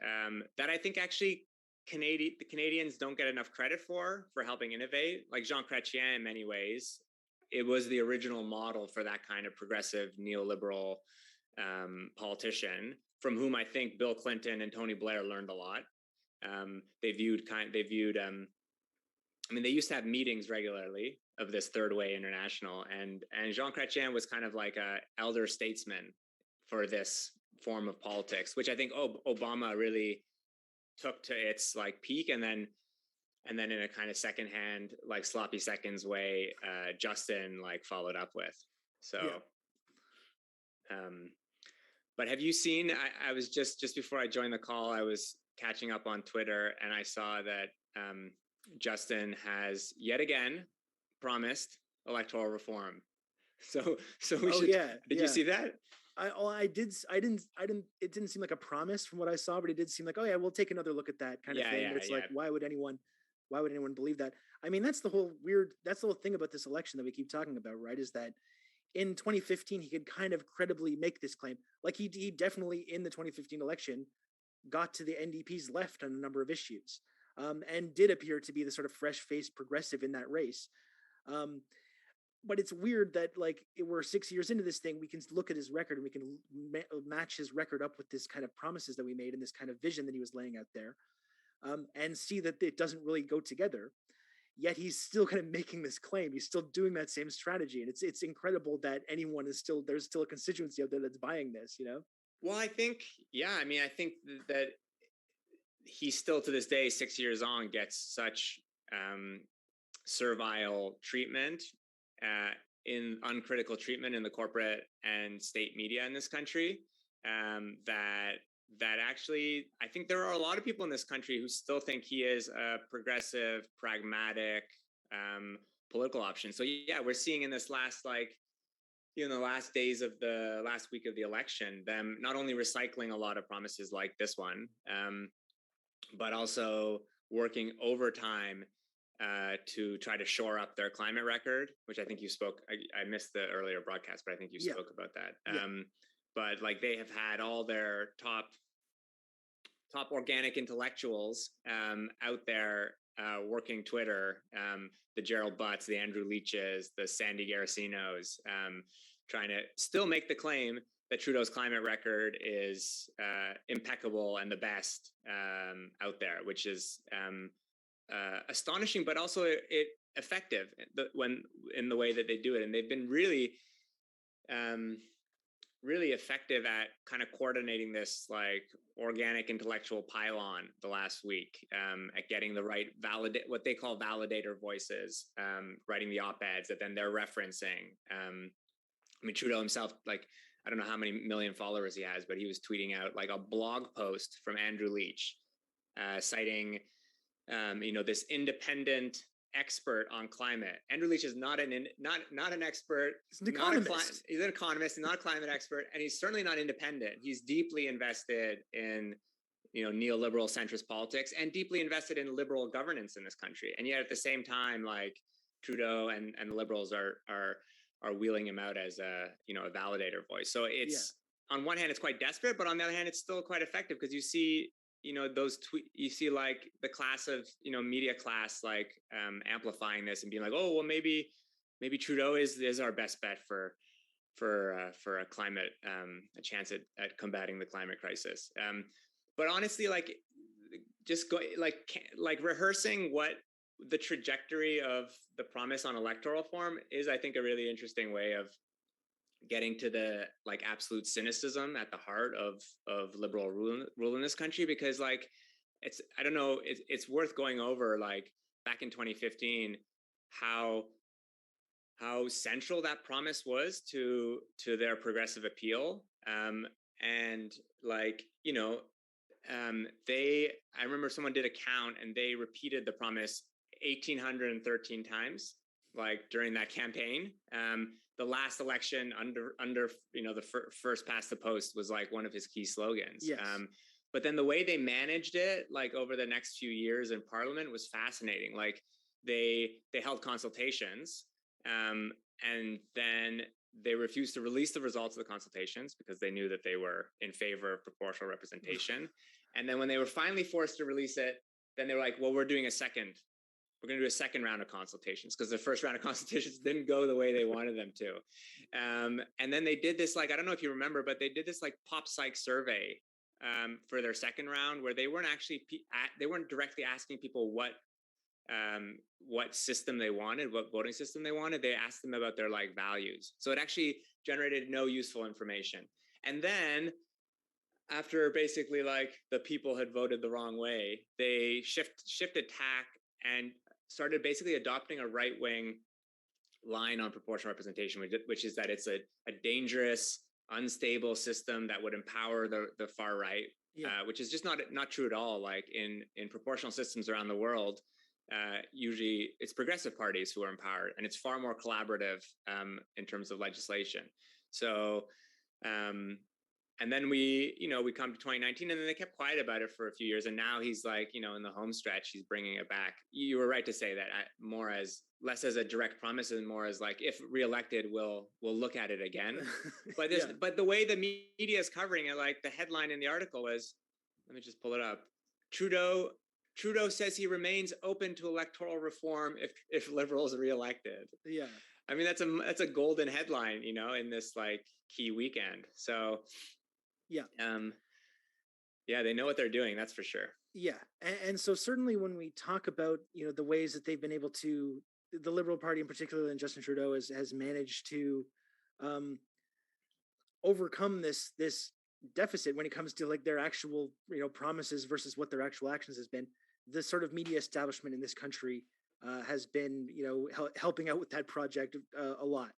that I think actually the Canadians don't get enough credit for helping innovate. Like Jean Chrétien, in many ways, it was the original model for that kind of progressive neoliberal politician, from whom I think Bill Clinton and Tony Blair learned a lot. They viewed. I mean, they used to have meetings regularly of this third way international, and Jean Chrétien was kind of like a elder statesman for this form of politics, which I think Obama really took to its, like, peak, and then in a kind of secondhand, like, sloppy seconds way, Justin, like, followed up with. So, yeah. But have you seen? I was just before I joined the call, I was catching up on Twitter, and I saw that Justin has yet again promised electoral reform. So we should. Yeah. Did you see that? I didn't. It didn't seem like a promise from what I saw, but it did seem like, oh yeah, we'll take another look at that kind of thing. It's like, why would anyone believe that? I mean, that's the whole thing about this election that we keep talking about, right? Is that in 2015 he could kind of credibly make this claim. Like he definitely in the 2015 election got to the NDP's left on a number of issues, and did appear to be the sort of fresh-faced progressive in that race. But it's weird that, like, we're 6 years into this thing, we can look at his record and we can match his record up with this kind of promises that we made and this kind of vision that he was laying out there, and see that it doesn't really go together. Yet he's still kind of making this claim. He's still doing that same strategy, and it's incredible that there's still a constituency out there that's buying this. You know? Well, I think, I mean, I think that he still, to this day, 6 years on, gets such servile treatment, in uncritical treatment in the corporate and state media in this country, that actually, I think there are a lot of people in this country who still think he is a progressive, pragmatic political option. So yeah, we're seeing in this last, like, you know, the last days of the last week of the election, them not only recycling a lot of promises like this one, but also working overtime to try to shore up their climate record, which I think you spoke. I missed the earlier broadcast, but I think you spoke about that. But, like, they have had all their top organic intellectuals out there working Twitter, the Gerald Butts, the Andrew Leaches, the Sandy Garasinos, trying to still make the claim that Trudeau's climate record is impeccable and the best out there, which is astonishing, but also effective in the way that they do it. And they've been really effective at kind of coordinating this, like, organic intellectual pylon the last week, at getting the right what they call validator voices, writing the op-eds that then they're referencing. I mean, Trudeau himself, like, I don't know how many million followers he has, but he was tweeting out like a blog post from Andrew Leach, citing, this independent expert on climate. Andrew Leach is not an expert. He's an economist. He's an economist, not a climate expert, and he's certainly not independent. He's deeply invested in neoliberal centrist politics and deeply invested in liberal governance in this country. And yet at the same time, like Trudeau and the liberals are wheeling him out as a validator voice. So it's on one hand it's quite desperate, but on the other hand it's still quite effective, because you see you see like the class of media class like amplifying this and being like, oh well, maybe Trudeau is our best bet for a climate a chance at combating the climate crisis. But honestly, like just go like rehearsing what the trajectory of the promise on electoral reform is, I think, a really interesting way of getting to the like absolute cynicism at the heart of liberal rule in this country. Because like it's worth going over, like back in 2015 how central that promise was to their progressive appeal. And like I remember someone did a count and they repeated the promise 1,813 times, like during that campaign. The last election under the first past the post was like one of his key slogans. Yes. But then the way they managed it, like over the next few years in Parliament, was fascinating. Like they held consultations, and then they refused to release the results of the consultations because they knew that they were in favor of proportional representation. And then when they were finally forced to release it, then they were like, well, we're going to do a second round of consultations, because the first round of consultations didn't go the way they wanted them to. And then they did this, like, I don't know if you remember, but they did this like pop psych survey for their second round, where they weren't directly asking people what system they wanted, what voting system they wanted. They asked them about their like values. So it actually generated no useful information. And then after basically like the people had voted the wrong way, they shifted tack and started basically adopting a right-wing line on proportional representation, which is that it's a dangerous, unstable system that would empower the far right, which is just not true at all. Like in proportional systems around the world, usually it's progressive parties who are empowered, and it's far more collaborative in terms of legislation. So and then we come to 2019, and then they kept quiet about it for a few years, and now he's like, in the home stretch, he's bringing it back. You were right to say that, less as a direct promise and more as like, if reelected, we'll look at it again. But but the way the media is covering it, like the headline in the article was, let me just pull it up. Trudeau says he remains open to electoral reform if liberals are reelected. Yeah. I mean, that's a golden headline, in this like key weekend. So they know what they're doing, that's for sure. Yeah. And so certainly when we talk about, the ways that they've been able to, the Liberal Party in particular, and Justin Trudeau has managed to overcome this deficit when it comes to like their actual, promises versus what their actual actions has been. The sort of media establishment in this country has been, helping out with that project a lot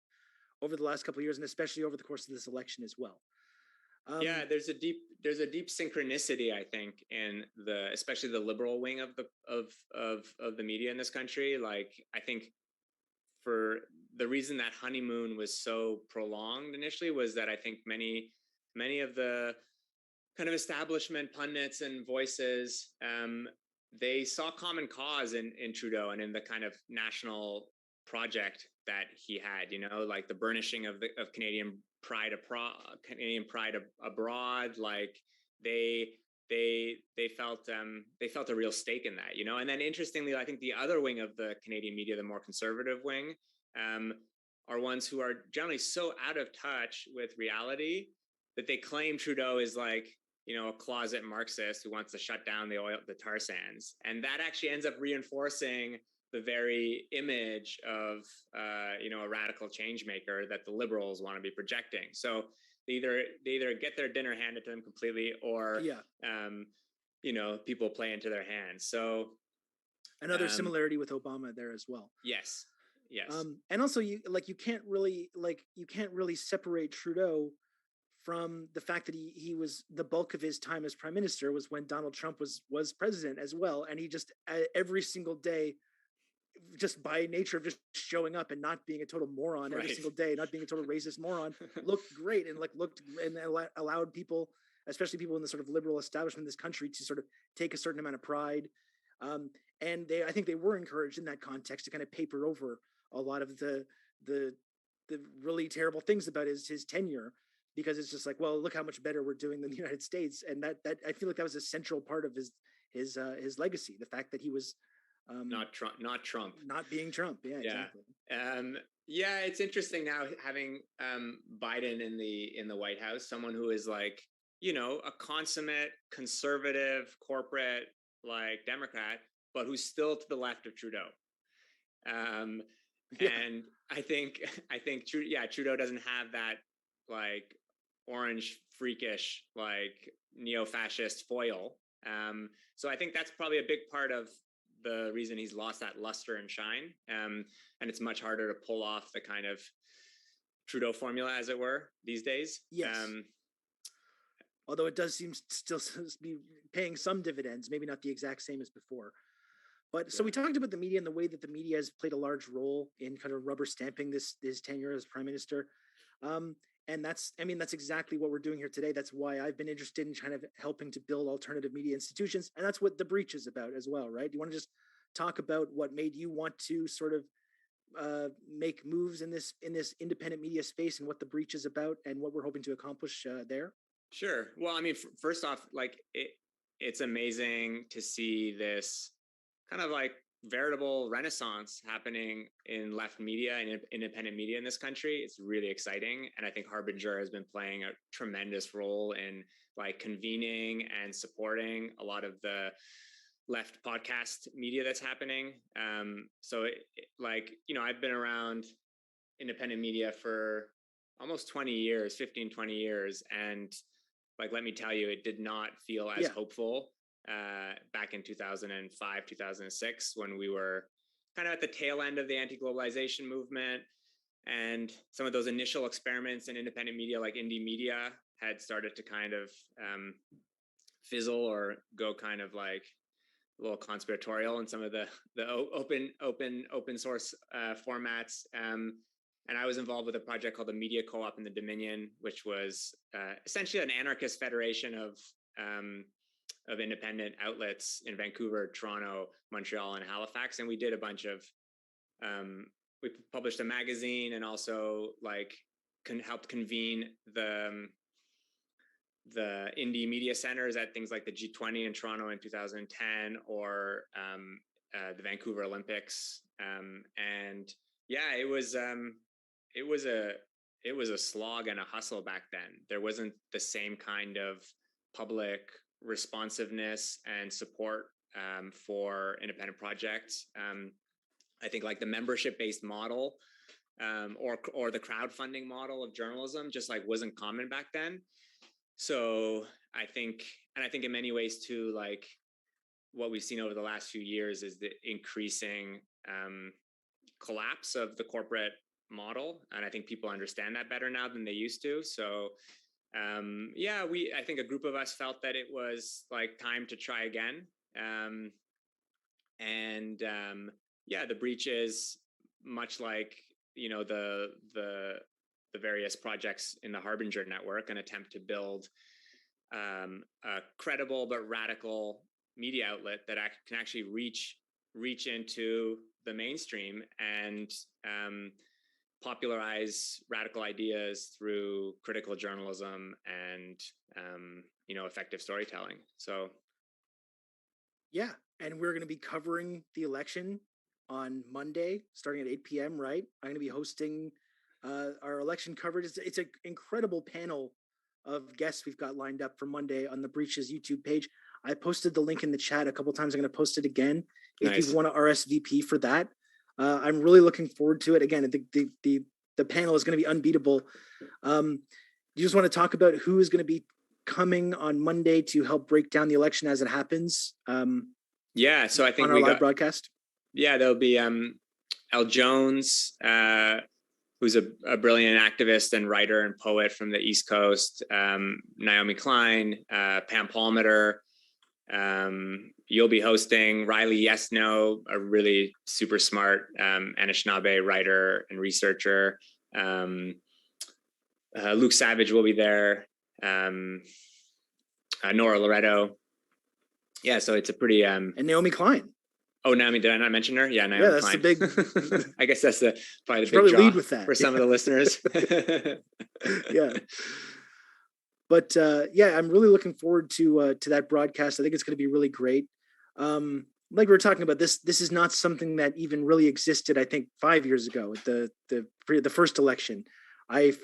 over the last couple of years, and especially over the course of this election as well. There's a deep synchronicity, I think, in especially the liberal wing of the media in this country. Like, I think for the reason that honeymoon was so prolonged initially was that I think many of the kind of establishment pundits and voices, they saw common cause in Trudeau and in the kind of national project that he had, like the burnishing of Canadian pride abroad. Like they felt a real stake in that, And then interestingly, I think the other wing of the Canadian media, the more conservative wing, are ones who are generally so out of touch with reality that they claim Trudeau is like, a closet Marxist who wants to shut down the tar sands. And that actually ends up reinforcing the very image of, a radical change maker that the liberals want to be projecting. So they either get their dinner handed to them completely, or, people play into their hands. So another similarity with Obama there as well. Yes. And also you can't really separate Trudeau from the fact that he was, the bulk of his time as prime minister was when Donald Trump was president as well, and he just every single day, just by nature of just showing up and not being a total moron every single day, not being a total racist moron, looked great and allowed people, especially people in the sort of liberal establishment in this country, to sort of take a certain amount of pride. And I think they were encouraged in that context to kind of paper over a lot of the really terrible things about his tenure, because it's just like, well, look how much better we're doing than the United States. And that I feel like that was a central part of his legacy, the fact that he was not Trump, not being Trump. Yeah, exactly. Yeah, it's interesting now having Biden in the White House, someone who is like, a consummate conservative corporate like Democrat, but who's still to the left of Trudeau. And I think Trudeau doesn't have that like orange freakish like neo-fascist foil. So I think that's probably a big part of the reason he's lost that luster and shine. And it's much harder to pull off the kind of Trudeau formula, as it were, these days. Yes. Although it does seem still to be paying some dividends, maybe not the exact same as before. But so we talked about the media and the way that the media has played a large role in kind of rubber stamping his tenure as prime minister. And that's exactly what we're doing here today. That's why I've been interested in kind of helping to build alternative media institutions. And that's what The Breach is about as well, right? Do you want to just talk about what made you want to sort of make moves in this independent media space, and what The Breach is about and what we're hoping to accomplish there? Sure. Well, I mean, first off, like it's amazing to see this kind of like veritable renaissance happening in left media and independent media in this country. It's really exciting. And I think Harbinger has been playing a tremendous role in like convening and supporting a lot of the left podcast media that's happening. So I've been around independent media for almost 20 years, 15, 20 years. And like, let me tell you, it did not feel as hopeful back in 2005, 2006, when we were kind of at the tail end of the anti-globalization movement. And some of those initial experiments in independent media, like indie media, had started to kind of fizzle or go kind of like a little conspiratorial in some of the open source formats. And I was involved with a project called the Media Co-op in the Dominion, which was essentially an anarchist federation of independent outlets in Vancouver, Toronto, Montreal, and Halifax. And we did a bunch of, we published a magazine, and also like helped convene the indie media centers at things like the G20 in Toronto in 2010, or the Vancouver Olympics. And yeah, it was a slog and a hustle back then. There wasn't the same kind of public responsiveness and support for independent projects. I think like the membership-based model or the crowdfunding model of journalism just like wasn't common back then. So I think in many ways too, like what we've seen over the last few years is the increasing collapse of the corporate model. And I think people understand that better now than they used to. So I think a group of us felt that it was like time to try again. The Breach is much like, the various projects in the Harbinger network, an attempt to build a credible but radical media outlet that can actually reach into the mainstream and popularize radical ideas through critical journalism and effective storytelling. So yeah, and we're going to be covering the election on Monday starting at 8 p.m. right? I'm going to be hosting our election coverage. It's an incredible panel of guests we've got lined up for Monday on the Breach's YouTube page. I posted the link in the chat a couple times. I'm going to post it again if you want to RSVP for that. I'm really looking forward to it. Again, the panel is going to be unbeatable. You just want to talk about who is going to be coming on Monday to help break down the election as it happens? So I think on our live broadcast. Yeah, there'll be L. Jones, who's a brilliant activist and writer and poet from the East Coast, Naomi Klein, Pam Palmater. You'll be hosting Riley Yesno, a really super smart Anishinaabe writer and researcher. Luke Savage will be there. Nora Loretto. Yeah, so it's a pretty and Naomi Klein. Oh, Naomi, did I not mention her? Yeah, Naomi that's Klein. the big. I guess that's probably the big draw lead with that for some of the listeners. Yeah, but I'm really looking forward to that broadcast. I think it's going to be really great. Like we were talking about, this is not something that even really existed. I think 5 years ago at the first election. I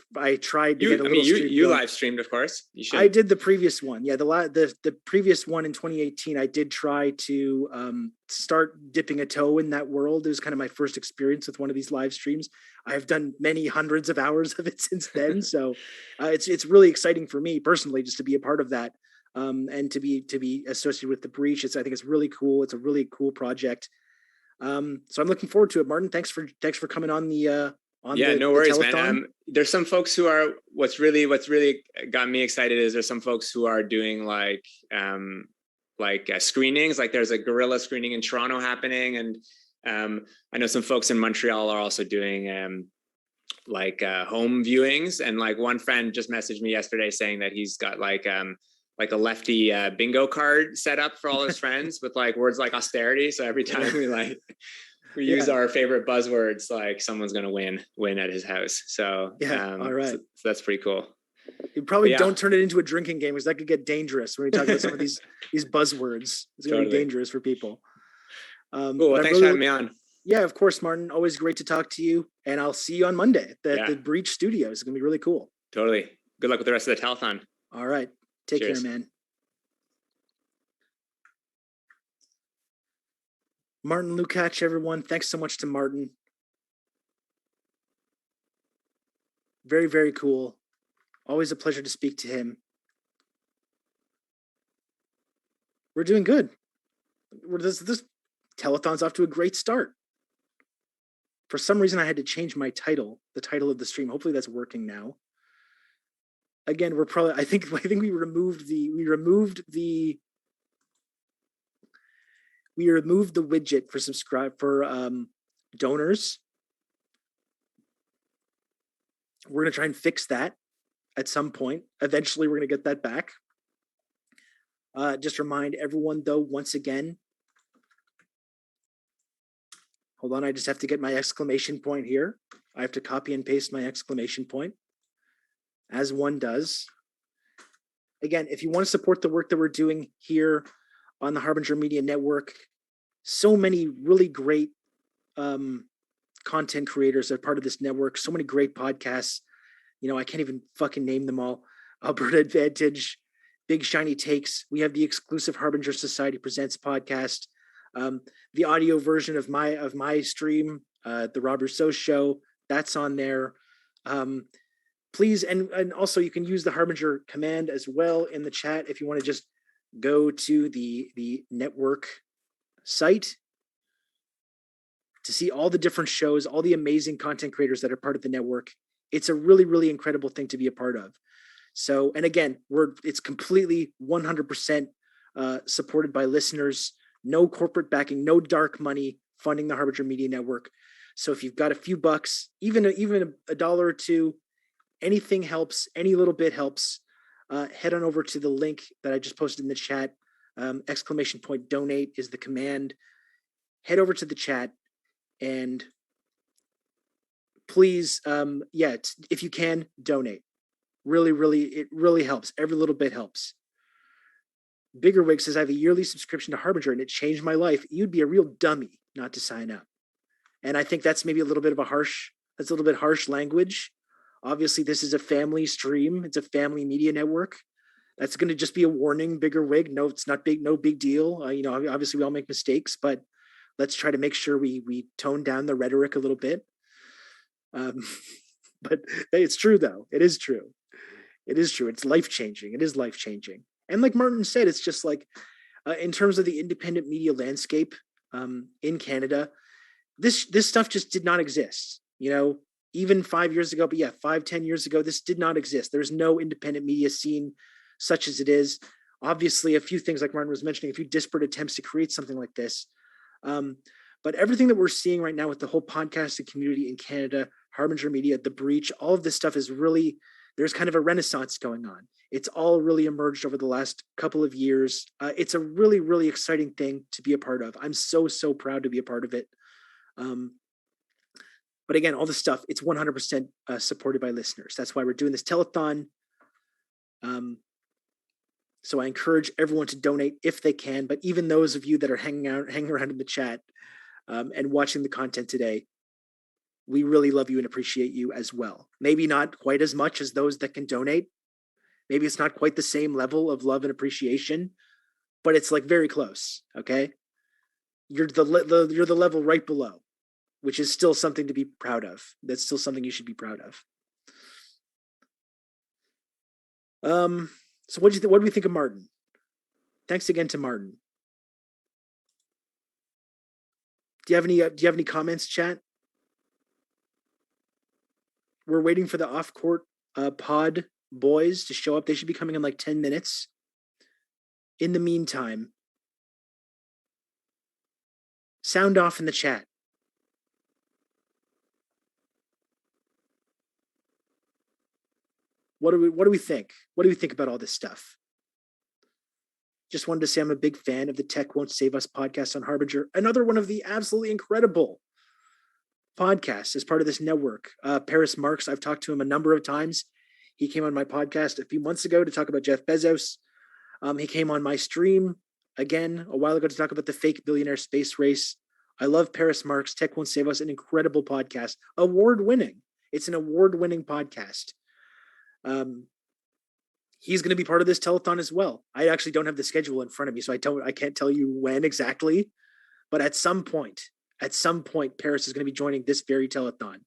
tried to get a little. You live streamed, of course. You should. I did the previous one. Yeah, the previous one in 2018. I did try to start dipping a toe in that world. It was kind of my first experience with one of these live streams. I've done many hundreds of hours of it since then. So it's really exciting for me personally just to be a part of that, and to be associated with the Breach. I think it's really cool. It's a really cool project. So I'm looking forward to it. Martin, thanks for coming on the. No worries, man. There's some folks who are what's really got me excited is there's some folks who are doing like screenings. Like there's a guerrilla screening in Toronto happening, and I know some folks in Montreal are also doing home viewings. And like one friend just messaged me yesterday saying that he's got like a lefty bingo card set up for all his friends with like words like austerity. So every time we use our favorite buzzwords, like someone's going to win at his house. So all right. So that's pretty cool. You probably don't turn it into a drinking game because that could get dangerous when we talk about some of these buzzwords. It's going to be dangerous for people. Cool. Well, thanks for having me on. Yeah, of course, Martin. Always great to talk to you. And I'll see you on Monday at the Breach Studios. It's going to be really cool. Totally. Good luck with the rest of the telethon. All right. Take Cheers. care, man. Martin Lukacs, everyone. Thanks so much to Martin. Very, very cool. Always a pleasure to speak to him. We're doing good. This telethon's off to a great start. For some reason, I had to change my title, the title of the stream. Hopefully that's working now. Again, I think we removed the widget for donors. We're going to try and fix that at some point. Eventually, we're going to get that back. Just remind everyone, though, once again. Hold on, I just have to get my exclamation point here. I have to copy and paste my exclamation point, as one does. Again, if you want to support the work that we're doing here on the Harbinger Media Network, so many really great content creators are part of this network. So many great podcasts. I can't even fucking name them all. Alberta Advantage, Big Shiny Takes. We have the exclusive Harbinger Society Presents podcast. The audio version of my stream, the Rob Rousseau Show, that's on there. Please, and also you can use the Harbinger command as well in the chat if you want to just go to the network site to see all the different shows, all the amazing content creators that are part of the network. It's a really, really incredible thing to be a part of. So, and again, it's completely 100% supported by listeners, no corporate backing, no dark money funding the Harbinger Media Network. So if you've got a few bucks, even a dollar or two, anything helps, any little bit helps. Head on over to the link that I just posted in the chat. !donate is the command. Head over to the chat and please, if you can, donate. Really, really, it really helps. Every little bit helps. Biggerwig says, I have a yearly subscription to Harbinger and it changed my life. You'd be a real dummy not to sign up. And I think that's maybe a little bit harsh language. Obviously, this is a family stream. It's a family media network. That's going to just be a warning, Biggerwig. No, it's not big, no big deal. Obviously we all make mistakes, but let's try to make sure we tone down the rhetoric a little bit. But it's true though. It is true. It is true. It's life-changing. It is life-changing. And like Martin said, it's just like, in terms of the independent media landscape in Canada, this stuff just did not exist. even 5 years ago, but yeah, 5-10 years ago, this did not exist. There's no independent media scene such as it is. Obviously, a few things like Martin was mentioning, a few disparate attempts to create something like this. But everything that we're seeing right now with the whole podcasting community in Canada, Harbinger Media, The Breach, all of this stuff is really, there's kind of a renaissance going on. It's all really emerged over the last couple of years. It's a really, really exciting thing to be a part of. I'm so, so proud to be a part of it. But again, all this stuff, it's 100% supported by listeners. That's why we're doing this telethon. So I encourage everyone to donate if they can, but even those of you that are hanging around in the chat and watching the content today, we really love you and appreciate you as well. Maybe not quite as much as those that can donate. Maybe it's not quite the same level of love and appreciation, but it's like very close. Okay, you're the level right below, which is still something to be proud of. That's still something you should be proud of. So what do we think of Martin? Thanks again to Martin. Do you have any comments, chat? We're waiting for the off-court pod boys to show up. They should be coming in like 10 minutes. In the meantime, sound off in the chat. What do we think? What do we think about all this stuff? Just wanted to say I'm a big fan of the Tech Won't Save Us podcast on Harbinger. Another one of the absolutely incredible podcasts as part of this network. Paris Marks, I've talked to him a number of times. He came on my podcast a few months ago to talk about Jeff Bezos. He came on my stream again a while ago to talk about the fake billionaire space race. I love Paris Marks. Tech Won't Save Us, an incredible podcast. Award-winning. It's an award-winning podcast. He's going to be part of this telethon as well. I actually don't have the schedule in front of me, so I can't tell you when exactly, but at some point, Paris is going to be joining this very telethon.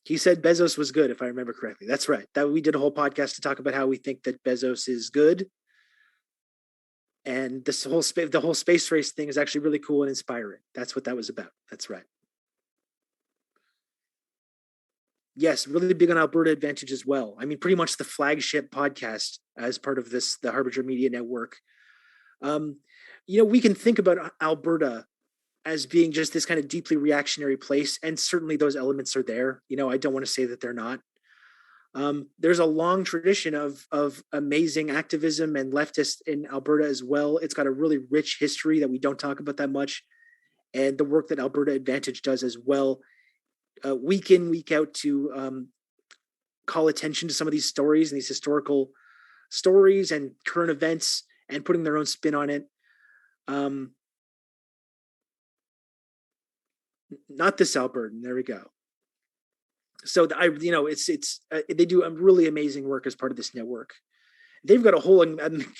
He said Bezos was good, if I remember correctly. That's right. That we did a whole podcast to talk about how we think that Bezos is good. And this the whole space race thing is actually really cool and inspiring. That's what that was about. That's right. Yes, really big on Alberta Advantage as well. I mean, pretty much the flagship podcast as part of this, the Harbinger Media Network. We can think about Alberta as being just this kind of deeply reactionary place, and certainly those elements are there. I don't want to say that they're not. There's a long tradition of amazing activism and leftists in Alberta as well. It's got a really rich history that we don't talk about that much, and the work that Alberta Advantage does as well. Week in, week out to call attention to some of these stories and these historical stories and current events and putting their own spin on it. Not this Albertan. There we go. So they do a really amazing work as part of this network. They've got a whole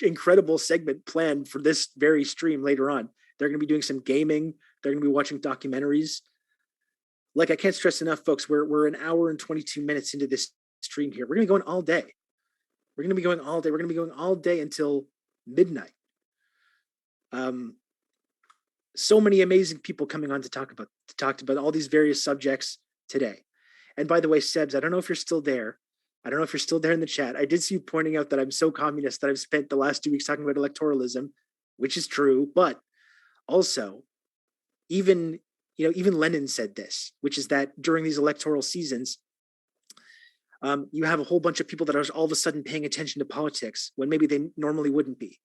incredible segment planned for this very stream later on. They're going to be doing some gaming. They're going to be watching documentaries. Like, I can't stress enough, folks, we're an hour and 22 minutes into this stream here. We're going to be going all day. We're going to be going all day. We're going to be going all day until midnight. So many amazing people coming on to talk about all these various subjects today. And by the way, Sebs, I don't know if you're still there. I don't know if you're still there in the chat. I did see you pointing out that I'm so communist that I've spent the last 2 weeks talking about electoralism, which is true. But also, even Lenin said this, which is that during these electoral seasons, you have a whole bunch of people that are all of a sudden paying attention to politics when maybe they normally wouldn't be.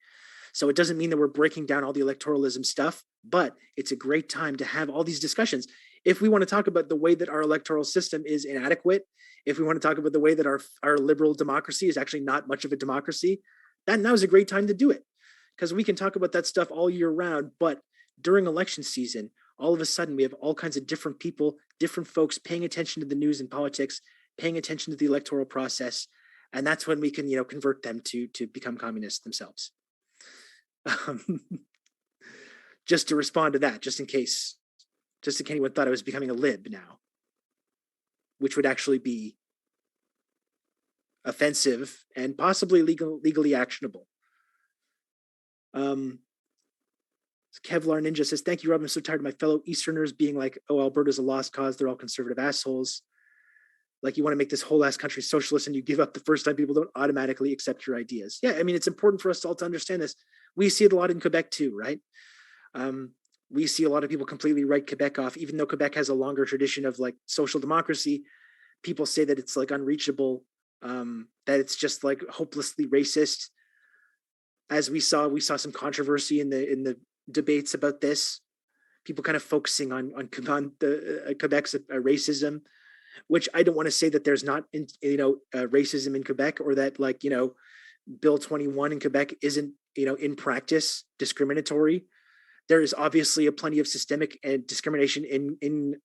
So it doesn't mean that we're breaking down all the electoralism stuff, but it's a great time to have all these discussions. If we want to talk about the way that our electoral system is inadequate, if we want to talk about the way that our liberal democracy is actually not much of a democracy, that now is a great time to do it, because we can talk about that stuff all year round. But during election season, all of a sudden we have all kinds of different people, different folks paying attention to the news and politics, paying attention to the electoral process. And that's when we can, convert them to become communists themselves. Just to respond to that, just in case anyone thought I was becoming a lib now, which would actually be offensive and possibly legally actionable. So Kevlar Ninja says, thank you, Rob. I'm so tired of my fellow Easterners being like, oh, Alberta's a lost cause. They're all conservative assholes. Like, you want to make this whole ass country socialist and you give up the first time people don't automatically accept your ideas. Yeah, I mean, it's important for us all to understand this. We see it a lot in Quebec too, right? We see a lot of people completely write Quebec off, even though Quebec has a longer tradition of like social democracy. People say that it's like unreachable, that it's just like hopelessly racist. As we saw some controversy in the debates about this. People kind of focusing on the Quebec's racism, which I don't want to say that there's not racism in Quebec, or that like Bill 21 in Quebec isn't in practice discriminatory. There is obviously a plenty of systemic and discrimination in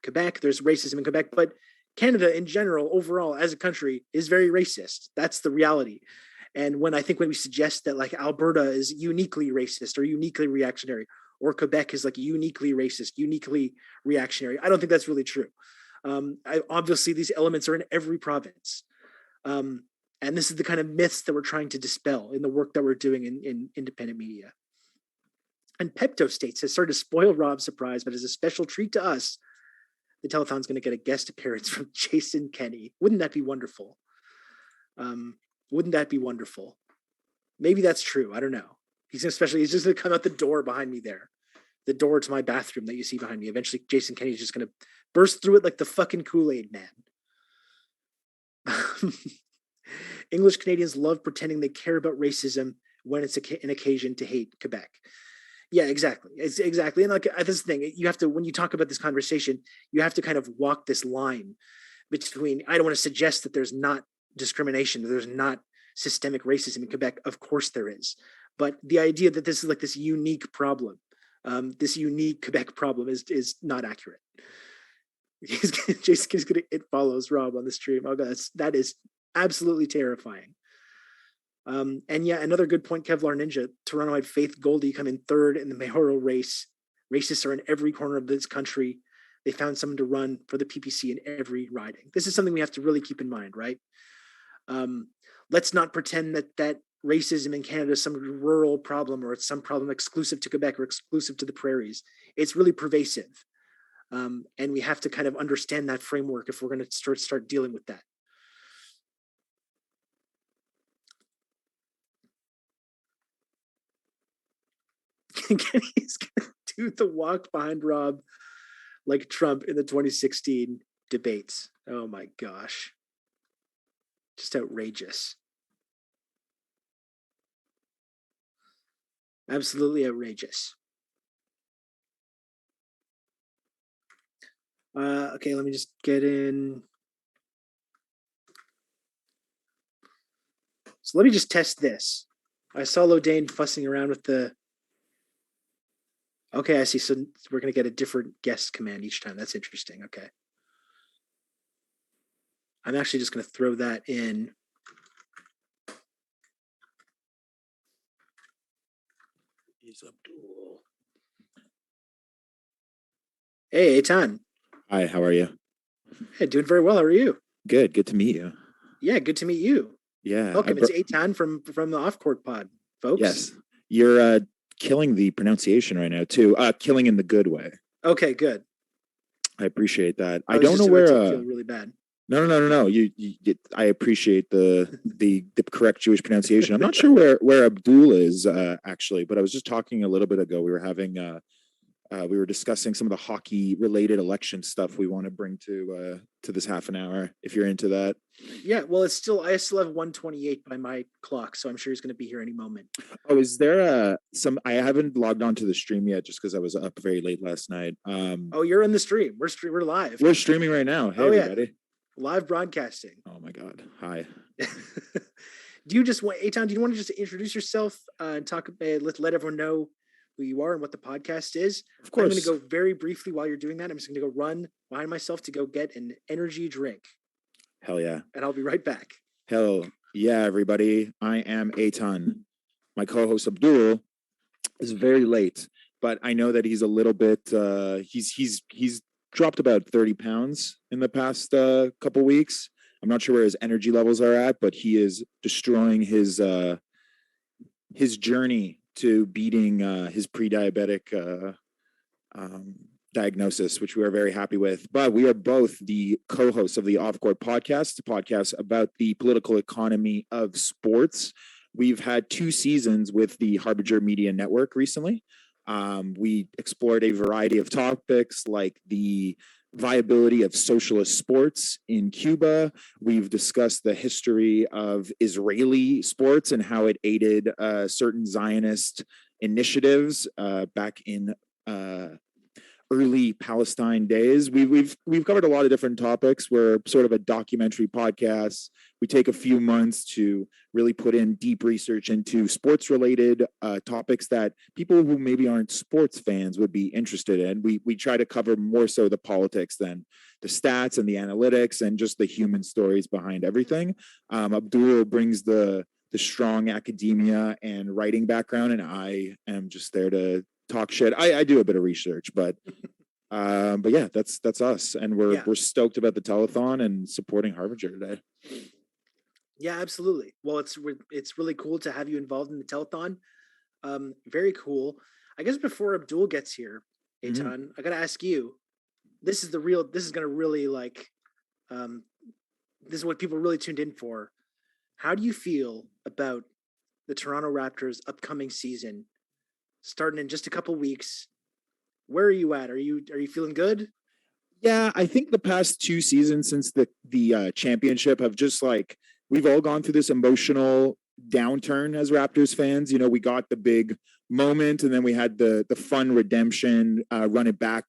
Quebec. There's racism in Quebec, but Canada in general, overall, as a country, is very racist. That's the reality. And when we suggest that like Alberta is uniquely racist or uniquely reactionary, or Quebec is like uniquely racist, uniquely reactionary, I don't think that's really true. Obviously, these elements are in every province. And this is the kind of myths that we're trying to dispel in the work that we're doing in independent media. And Pepto States has started to spoil Rob's surprise, but as a special treat to us, the Telethon's going to get a guest appearance from Jason Kenney. Wouldn't that be wonderful? Wouldn't that be wonderful? Maybe that's true. I don't know. He's just going to come out the door behind me there. The door to my bathroom that you see behind me. Eventually, Jason Kenney's just going to burst through it like the fucking Kool-Aid man. English Canadians love pretending they care about racism when it's an occasion to hate Quebec. Yeah, exactly. Exactly. And like this thing, you have to, when you talk about this conversation, you have to kind of walk this line between, I don't want to suggest that there's not discrimination, that there's not systemic racism in Quebec. Of course there is. But the idea that this is like this unique problem, this unique Quebec problem is not accurate. Jason's gonna, it follows Rob on the stream. Oh god, that is absolutely terrifying. And yeah, another good point, Kevlar Ninja. Torontoite Faith Goldie come in third in the mayoral race. Racists are in every corner of this country. They found someone to run for the PPC in every riding. This is something we have to really keep in mind, right? Let's not pretend that racism in Canada is some rural problem, or it's some problem exclusive to Quebec or exclusive to the prairies. It's really pervasive. And we have to kind of understand that framework if we're going to start dealing with that. He's going to do the walk behind Rob like Trump in the 2016 debates. Oh my gosh. Just outrageous. Absolutely outrageous. Okay, let me just get in. So let me just test this. I saw Lodane fussing around with the... Okay, I see. So we're going to get a different guest command each time. That's interesting. Okay. I'm actually just going to throw that in. He's Abdul. Hey, Eitan. Hi, how are you? Hey, doing very well. How are you? Good. Good to meet you. Yeah, good to meet you. Yeah. Welcome. It's Eitan from the Off Court Pod, folks. Yes. You're killing the pronunciation right now too. Killing in the good way. Okay, good. I appreciate that. I don't know where. Feel really bad. No. You I appreciate the correct Jewish pronunciation. I'm not sure where Abdul is actually, but I was just talking a little bit ago. We were having we were discussing some of the hockey related election stuff we want to bring to this half an hour. If you're into that. Yeah, well, I still have 1:28 by my clock, so I'm sure he's going to be here any moment. Oh, is there I haven't logged on to the stream yet just because I was up very late last night. Oh, you're in the stream. We're live. We're streaming right now. Hey, everybody. Yeah. Live broadcasting. Oh my God. Hi. Do you just want, Eitan, do you want to just introduce yourself and talk, let everyone know who you are and what the podcast is? Of course. I'm going to go very briefly while you're doing that. I'm just going to go run behind myself to go get an energy drink. Hell yeah. And I'll be right back. Hell yeah, everybody. I am Eitan. My co-host Abdul is very late, but I know that he's a little bit, he's dropped about 30 pounds in the past couple weeks. I'm not sure where his energy levels are at, but he is destroying his journey to beating his pre-diabetic diagnosis, which we are very happy with. But we are both the co-hosts of the Off Court Podcast, a podcast about the political economy of sports. We've had 2 seasons with the Harbinger Media Network recently. We explored a variety of topics like the viability of socialist sports in Cuba. We've discussed the history of Israeli sports and how it aided certain Zionist initiatives back in early Palestine days. We've covered a lot of different topics. We're sort of a documentary podcast. We take a few months to really put in deep research into sports related topics that people who maybe aren't sports fans would be interested in. We try to cover more so the politics than the stats and the analytics and just the human stories behind everything. Abdul brings the strong academia and writing background, and I am just there to talk shit. I do a bit of research, but yeah, that's us, and we're stoked about the telethon and supporting Harbinger today. Yeah, absolutely. Well, it's really cool to have you involved in the telethon. Very cool. I guess before Abdul gets here, Eitan, I gotta ask you. This is gonna really this is what people really tuned in for. How do you feel about the Toronto Raptors' upcoming season, starting in just a couple weeks? Where are you at? Are you feeling good? Yeah, I think the past 2 seasons since the championship have just we've all gone through this emotional downturn as Raptors fans. You know, we got the big moment, and then we had the fun redemption, run it back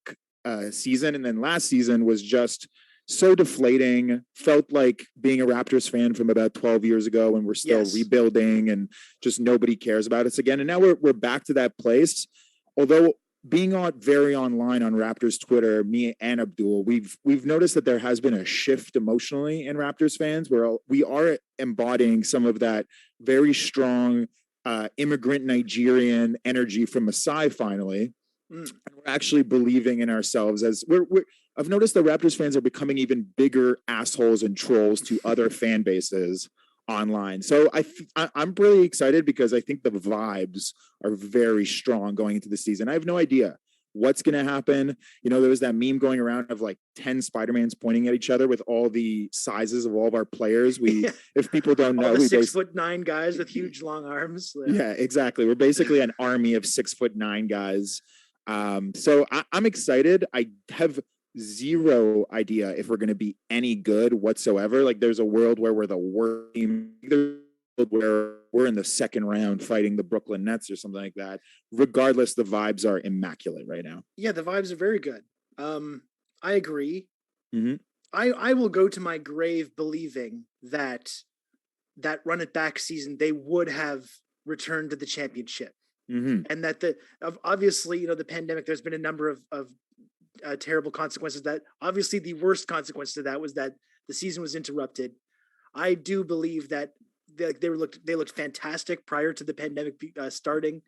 season, and then last season was just so deflating. Felt like being a Raptors fan from about 12 years ago, and we're still rebuilding, and just nobody cares about us again. And now we're back to that place. Although being very online on Raptors Twitter, me and Abdul, we've noticed that there has been a shift emotionally in Raptors fans, where we are embodying some of that very strong immigrant Nigerian energy from Masai finally. And we're actually believing in ourselves as I've noticed the Raptors fans are becoming even bigger assholes and trolls to other fan bases online. So I'm really excited because I think the vibes are very strong going into the season. I have no idea what's going to happen. You know, there was that meme going around of 10 Spider-Mans pointing at each other with all the sizes of all of our players. If people don't know, all the 6'9" guys with huge long arms. Yeah, exactly. We're basically an army of 6'9" guys. So I'm excited. I have zero idea if we're going to be any good whatsoever. There's a world where we're the worst team. There's a world where we're in the second round fighting the Brooklyn Nets or something like that. Regardless, the vibes are immaculate right now. Yeah, the vibes are very good. I agree. I will go to my grave believing that run it back season they would have returned to the championship. And that obviously, the pandemic, there's been a number of terrible consequences. That obviously the worst consequence to that was that the season was interrupted. I do believe that they looked fantastic prior to the pandemic starting.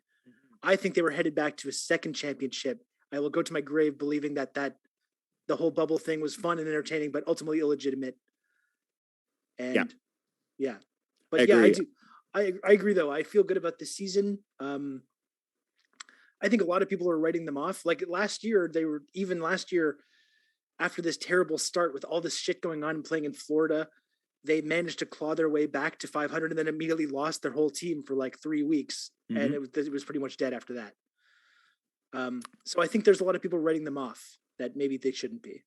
I think they were headed back to a second championship. I will go to my grave believing that the whole bubble thing was fun and entertaining, but ultimately illegitimate. And but I do. I agree though. I feel good about this season. I think a lot of people are writing them off. Last year after this terrible start with all this shit going on and playing in Florida, they managed to claw their way back to 500 and then immediately lost their whole team for 3 weeks. And it was pretty much dead after that. So I think there's a lot of people writing them off that maybe they shouldn't be.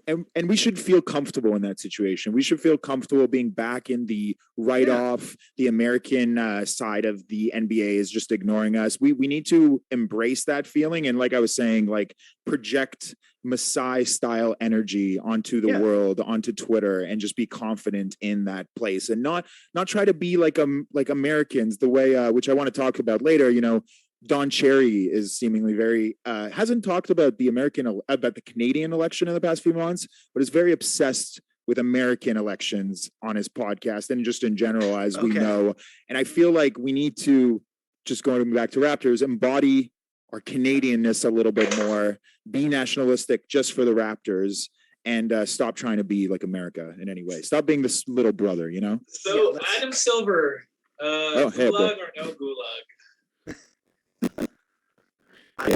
And we should feel comfortable in that situation. We should feel comfortable being back in the write-off. The American side of the NBA is just ignoring us. We need to embrace that feeling. And like I was saying, project Masai-style energy onto the world, onto Twitter, and just be confident in that place. And not try to be like Americans, the way, which I want to talk about later, Don Cherry is seemingly very hasn't talked about the Canadian election in the past few months, but is very obsessed with American elections on his podcast and just in general, as we know. And I feel like we need to, just going back to Raptors, embody our Canadianness a little bit more, be nationalistic just for the Raptors, and stop trying to be like America in any way. Stop being this little brother, So Adam Silver, gulag or no gulag? I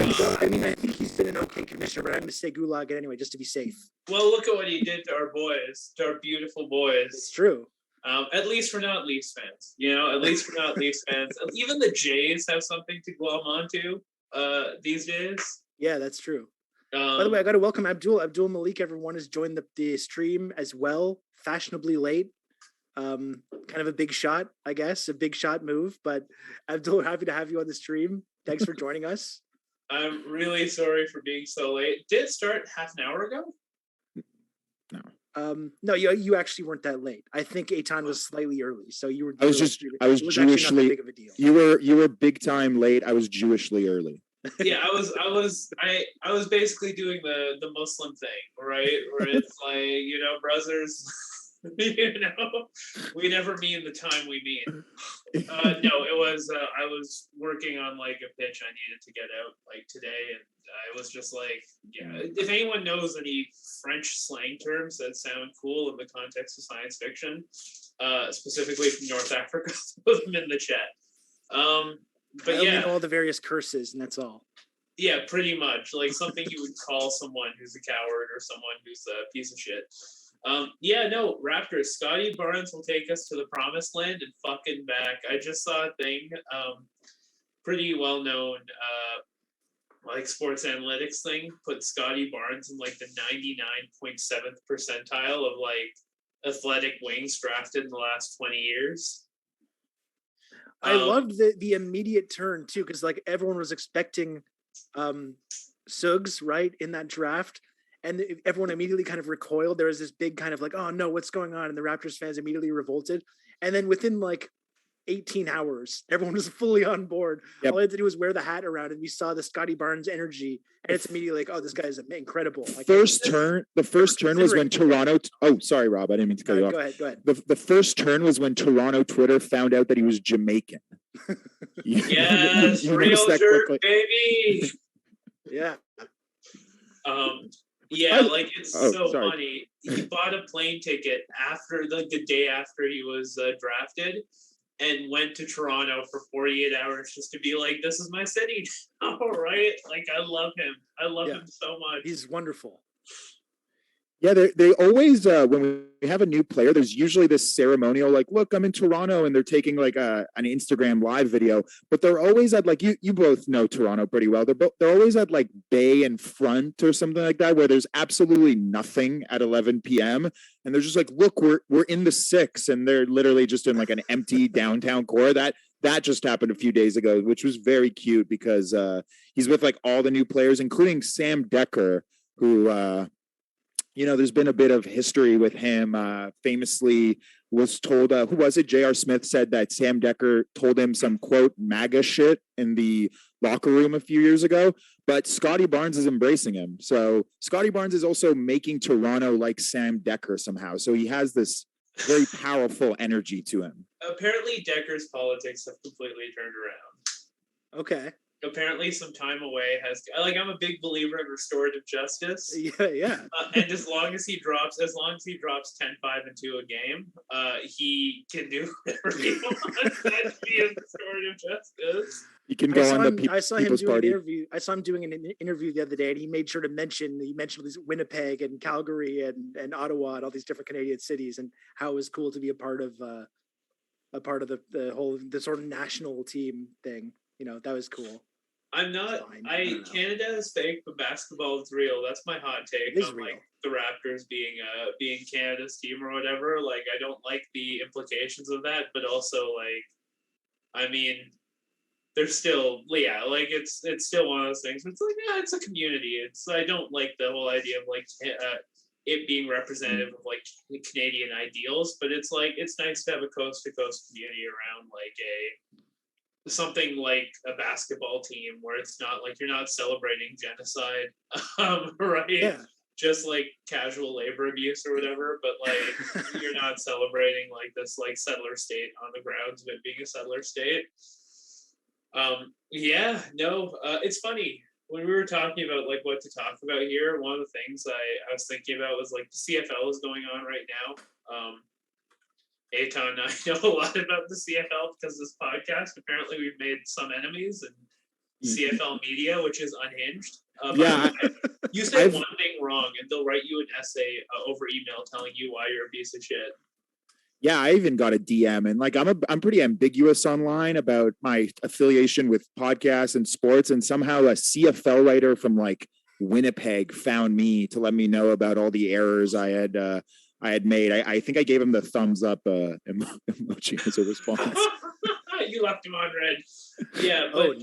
mean, I think he's been an okay commissioner, but I'm going to say Gulag anyway, just to be safe. Well, look at what he did to our boys, to our beautiful boys. It's true. At least we're not Leafs fans, at least we're not Leafs fans. Even the Jays have something to glom onto these days. Yeah, that's true. By the way, I got to welcome Abdul Malik. Everyone has joined the stream as well, fashionably late. Kind of a big shot, I guess, a big shot move. But Abdul, happy to have you on the stream. Thanks for joining us. I'm really sorry for being so late. Did it start half an hour ago? No, you actually weren't that late. I think Eitan was slightly early, so you were. I was Jewishly. Big of a deal. You were big time late. I was Jewishly early. Yeah, I was basically doing the Muslim thing, right? Where it's like, brothers, we never mean the time we mean. No, it was I was working on like a pitch I needed to get out like today, and I was just like, yeah. If anyone knows any French slang terms that sound cool in the context of science fiction, specifically from North Africa, put them in the chat. But I yeah, know all the various curses, and that's all. Yeah, pretty much like something you would call someone who's a coward or someone who's a piece of shit. Yeah, no, Raptors. Scotty Barnes will take us to the promised land and fucking back. I just saw a thing, pretty well known, like sports analytics thing, put Scotty Barnes in like the 99.7th percentile of like athletic wings drafted in the last 20 years. I loved the immediate turn too, because like everyone was expecting Suggs right in that draft, and everyone immediately kind of recoiled. There was this big kind of like, oh no, what's going on? And the Raptors fans immediately revolted. And then within like 18 hours, everyone was fully on board. Yep. All I had to do was wear the hat around, and we saw the Scotty Barnes energy, and it's immediately like, oh, this guy is incredible. The first turn was when Toronto. Oh, sorry, Rob, I didn't mean to cut you off. Go ahead. The first turn was when Toronto Twitter found out that he was Jamaican. Yes, real jerk, baby. Yeah. Yeah, like it's funny. He bought a plane ticket after the day after he was drafted, and went to Toronto for 48 hours just to be like, this is my city. All right. Like, I love him. I love him so much. He's wonderful. Yeah, they always, when we have a new player, there's usually this ceremonial, like, look, I'm in Toronto, and they're taking like an Instagram live video, but they're always at like, you both know Toronto pretty well. They're always at like Bay and Front or something like that, where there's absolutely nothing at 11 p.m. And they're just like, look, we're in the 6, and they're literally just in like an empty downtown core. That just happened a few days ago, which was very cute because he's with like all the new players, including Sam Decker, who, there's been a bit of history with him. Famously was told, who was it? J.R. Smith said that Sam Decker told him some, quote, MAGA shit in the locker room a few years ago. But Scotty Barnes is embracing him. So Scotty Barnes is also making Toronto like Sam Decker somehow. So he has this very powerful energy to him. Apparently, Decker's politics have completely turned around. Okay. Apparently some time away I'm a big believer in restorative justice. Yeah. And as long as he drops 10, 5, and 2 a game, he can do whatever he wants. That's the restorative justice. He can go on the I saw him doing party. An interview. I saw him doing an interview the other day, and he made sure to mention these Winnipeg and Calgary and Ottawa and all these different Canadian cities, and how it was cool to be a part of the whole sort of national team thing. That was cool. Canada is fake, but basketball is real. That's my hot take on real. Like the Raptors being Canada's team or whatever. Like, I don't like the implications of that, but also like, I mean, they're still, like it's still one of those things. It's like, yeah, it's a community. I don't like the whole idea of like it being representative of like Canadian ideals, but it's like, it's nice to have a coast to coast community around like something like a basketball team where it's not like you're not celebrating genocide, right? Yeah. Just like casual labor abuse or whatever, but like you're not celebrating like this like settler state on the grounds of it being a settler state. It's funny when we were talking about like what to talk about here. One of the things I was thinking about was like the CFL is going on right now. Eitan and I know a lot about the CFL because of this podcast. Apparently, we've made some enemies, and CFL media, which is unhinged. Yeah, you say one thing wrong, and they'll write you an essay over email telling you why you're a piece of shit. Yeah, I even got a DM, and like I'm pretty ambiguous online about my affiliation with podcasts and sports, and somehow a CFL writer from like Winnipeg found me to let me know about all the errors I had made. I think I gave him the thumbs up emoji as a response. You left him on red. Yeah, but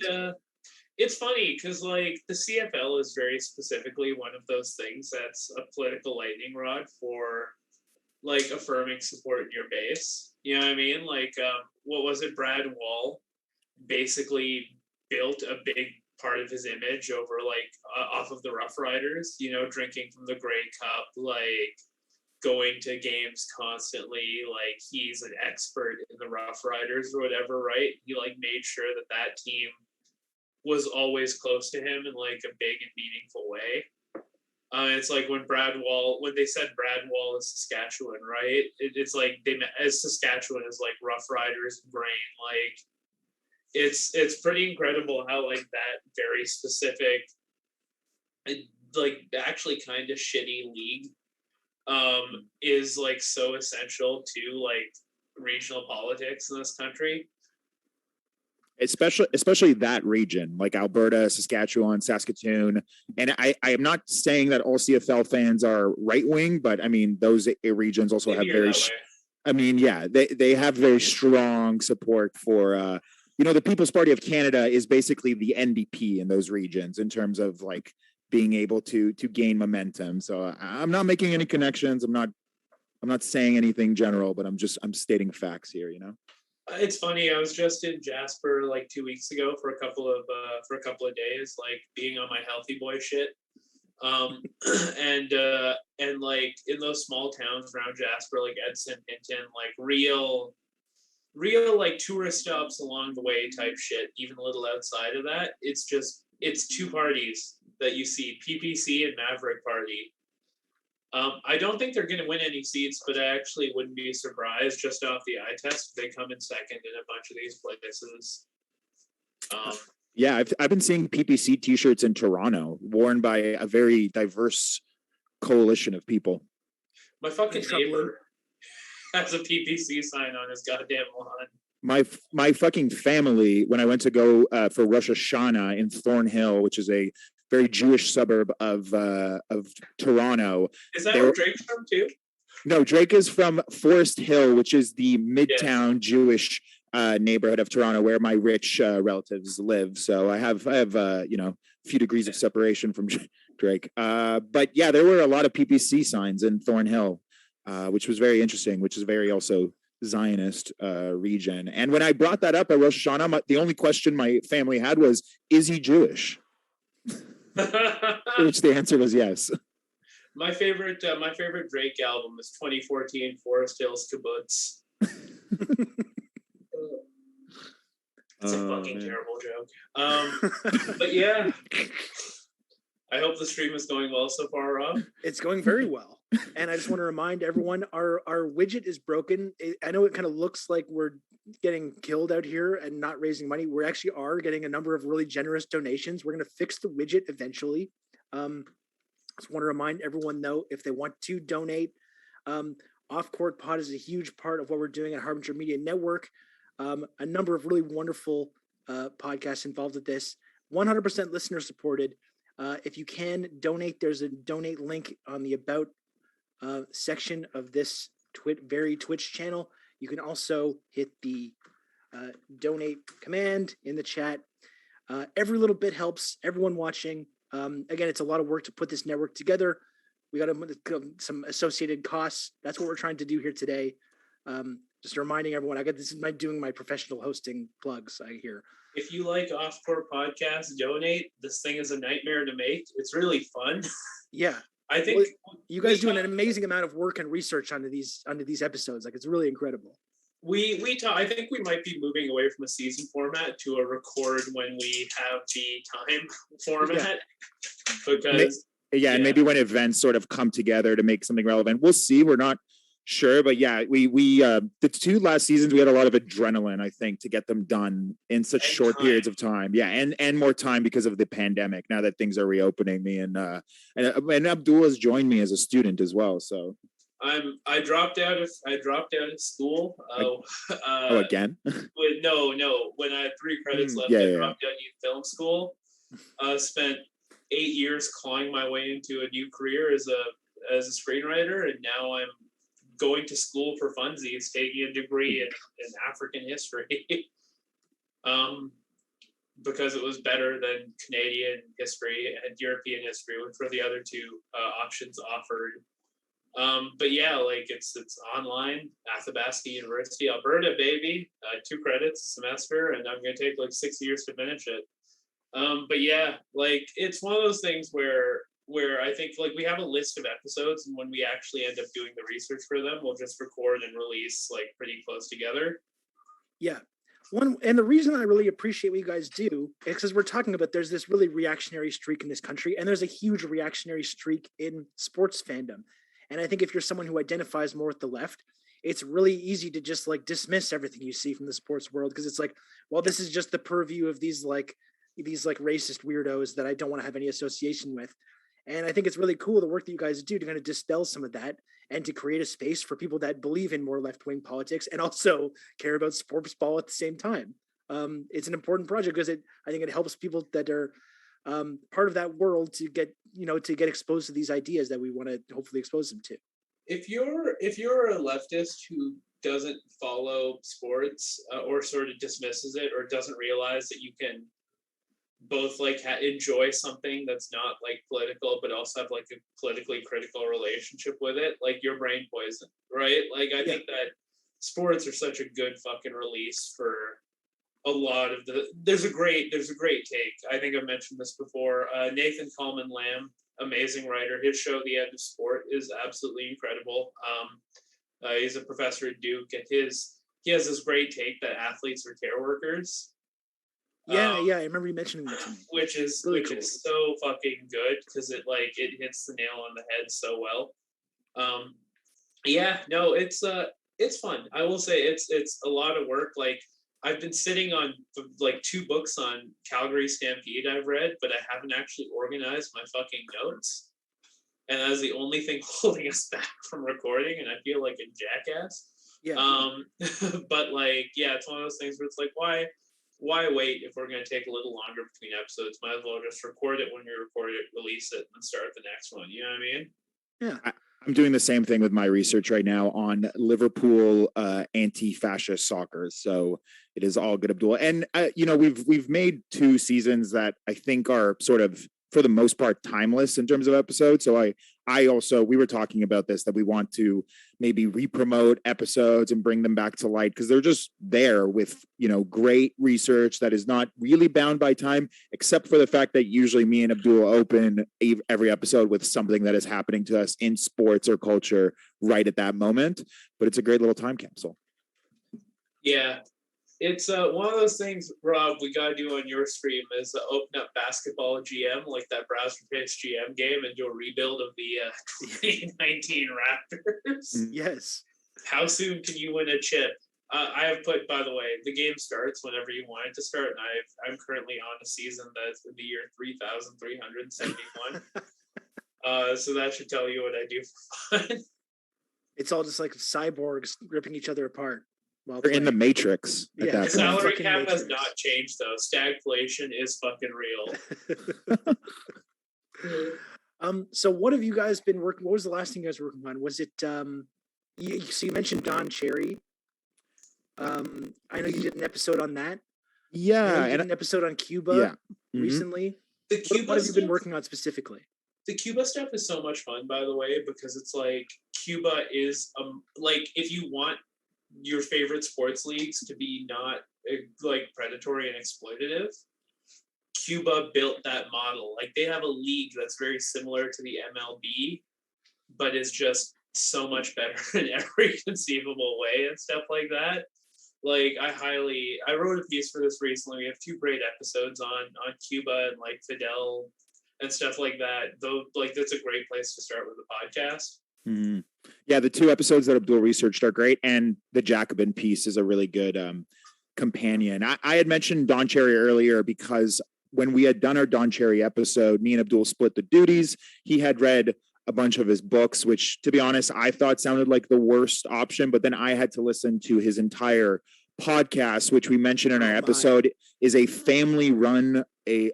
it's funny because like the CFL is very specifically one of those things that's a political lightning rod for like affirming support in your base. You know what I mean? Like, what was it? Brad Wall basically built a big part of his image over like off of the Rough Riders, you know, drinking from the Grey Cup, like going to games constantly, like he's an expert in the Rough Riders or whatever, right? He like made sure that that team was always close to him in like a big and meaningful way. It's like when they said Brad Wall is Saskatchewan, right? It's like they met as Saskatchewan as like Rough Riders and Grain. Like it's pretty incredible how like that very specific, like actually kind of shitty league, is like so essential to like regional politics in this country. Especially that region, like Alberta, Saskatchewan, Saskatoon. And I am not saying that all CFL fans are right wing, but I mean, those regions also have very, they have very strong support for, the People's Party of Canada is basically the NDP in those regions in terms of like being able to gain momentum. So I'm not making any connections. I'm not saying anything general, but I'm stating facts here, you know? It's funny. I was just in Jasper like 2 weeks ago for a couple of days, like being on my healthy boy shit. And like in those small towns around Jasper, like Edson, Hinton, like real like tourist stops along the way type shit. Even a little outside of that, it's two parties that you see: PPC and Maverick Party. I don't think they're going to win any seats, but I actually wouldn't be surprised just off the eye test if they come in second in a bunch of these places. Yeah, I've been seeing PPC t-shirts in Toronto worn by a very diverse coalition of people. My fucking neighbor has a PPC sign on his goddamn lawn. My fucking family, when I went to go for Rosh Hashanah in Thornhill, which is a very Jewish suburb of Toronto. Is that where Drake's from too? No, Drake is from Forest Hill, which is the Midtown Jewish neighborhood of Toronto, where my rich relatives live. So I have a few degrees of separation from Drake. But yeah, there were a lot of PPC signs in Thornhill, which was very interesting. Which is very also Zionist region. And when I brought that up at Rosh Hashanah, the only question my family had was, "Is he Jewish?" Which the answer was yes. My favorite Drake album is 2014 Forest Hills Kibbutz. It's a fucking terrible joke. But yeah, I hope the stream is going well so far, Rob. It's going very well. And I just want to remind everyone, our widget is broken. I know it kind of looks like we're getting killed out here and not raising money. We actually are getting a number of really generous donations. We're going to fix the widget eventually. Just want to remind everyone, though, if they want to donate, Off Court Pod is a huge part of what we're doing at Harbinger Media Network. A number of really wonderful podcasts involved with this. 100% listener supported. If you can donate, there's a donate link on the About section of this Twitch channel. You can also hit the donate command in the chat. Every little bit helps everyone watching. Again, it's a lot of work to put this network together. We got some associated costs. That's what we're trying to do here today. Just reminding everyone, this is doing my professional hosting plugs I hear. If you like Off Court Podcasts, donate. This thing is a nightmare to make. It's really fun. Yeah. I think you guys do an amazing amount of work and research onto these episodes. Like, it's really incredible. I think we might be moving away from a season format to a record when we have the time format. Yeah. And maybe when events sort of come together to make something relevant. We'll see. We're not Sure, but yeah, we the 2 last seasons we had a lot of adrenaline, I think, to get them done in such short periods of time. Yeah, and more time because of the pandemic. Now that things are reopening, me and Abdul has joined me as a student as well. So I dropped out of school. Again? No. When I had 3 credits left, I dropped out of film school. Spent 8 years clawing my way into a new career as a screenwriter, and now I'm going to school for funsies, taking a degree in African history, because it was better than Canadian history and European history, which were the other 2 options offered. But yeah, like it's online, Athabasca University, Alberta, baby. 2 credits a semester, and I'm gonna take like 6 years to finish it. But yeah, like it's one of those things where I think like we have a list of episodes, and when we actually end up doing the research for them, we'll just record and release like pretty close together. Yeah. And the reason I really appreciate what you guys do is because we're talking about there's this really reactionary streak in this country, and there's a huge reactionary streak in sports fandom. And I think if you're someone who identifies more with the left, it's really easy to just like dismiss everything you see from the sports world, because it's like, well, this is just the purview of these racist weirdos that I don't want to have any association with. And I think it's really cool the work that you guys do to kind of dispel some of that and to create a space for people that believe in more left-wing politics and also care about sports ball at the same time. It's an important project because I think it helps people that are part of that world to get exposed to these ideas that we want to hopefully expose them to. If you're a leftist who doesn't follow sports or sort of dismisses it or doesn't realize that you can both like enjoy something that's not like political but also have like a politically critical relationship with it, like your brain poison, right? Like I think that sports are such a good fucking release for a lot of there's a great take. I think I've mentioned this before. Nathan Coleman Lamb, amazing writer. His show The End of Sport is absolutely incredible. He's a professor at Duke, and he has this great take that athletes are care workers. Yeah, I remember you mentioning that to me. Which is so fucking good because it hits the nail on the head so well. It's fun. I will say it's a lot of work. Like I've been sitting on like 2 books on Calgary Stampede I've read, but I haven't actually organized my fucking notes. And that is the only thing holding us back from recording, and I feel like a jackass. Yeah. But like, yeah, it's one of those things where it's like, why wait if we're going to take a little longer between episodes? Might as well just record it when we record it, release it, and then start the next one. You know what I mean? Yeah. I'm doing the same thing with my research right now on Liverpool anti-fascist soccer. So it is all good, Abdul. And we've made 2 seasons that I think are sort of, for the most part, timeless in terms of episodes. So I also, we were talking about this, that we want to maybe re-promote episodes and bring them back to light because they're just there with, great research that is not really bound by time, except for the fact that usually me and Abdul open every episode with something that is happening to us in sports or culture right at that moment. But it's a great little time capsule. Yeah. It's one of those things, Rob, we got to do on your stream is open up basketball GM, like that browser-based GM game, and do a rebuild of the 2019 Raptors. Yes. How soon can you win a chip? I have put, by the way, the game starts whenever you want it to start, and I'm currently on a season that's in the year 3,371. So that should tell you what I do for fun. It's all just like cyborgs ripping each other apart. They're in the Matrix. At that the salary cap has not changed though. Stagflation is fucking real. So what have you guys been working? What was the last thing you guys were working on? Was it so you mentioned Don Cherry? I know you did an episode on that. Yeah, and an episode on Cuba recently. What have you been working on specifically? The Cuba stuff is so much fun, by the way, because it's like Cuba is like if you want your favorite sports leagues to be not like predatory and exploitative, Cuba built that model. Like they have a league that's very similar to the MLB, but is just so much better in every conceivable way and stuff like that. Like I wrote a piece for this recently. We have 2 great episodes on Cuba and like Fidel and stuff like that. Though like that's a great place to start with the podcast. Mm-hmm. Yeah, the 2 episodes that Abdul researched are great, and the Jacobin piece is a really good companion. I had mentioned Don Cherry earlier because when we had done our Don Cherry episode, me and Abdul split the duties. He had read a bunch of his books, which, to be honest, I thought sounded like the worst option, but then I had to listen to his entire podcast, which we mentioned in our episode, is a family-run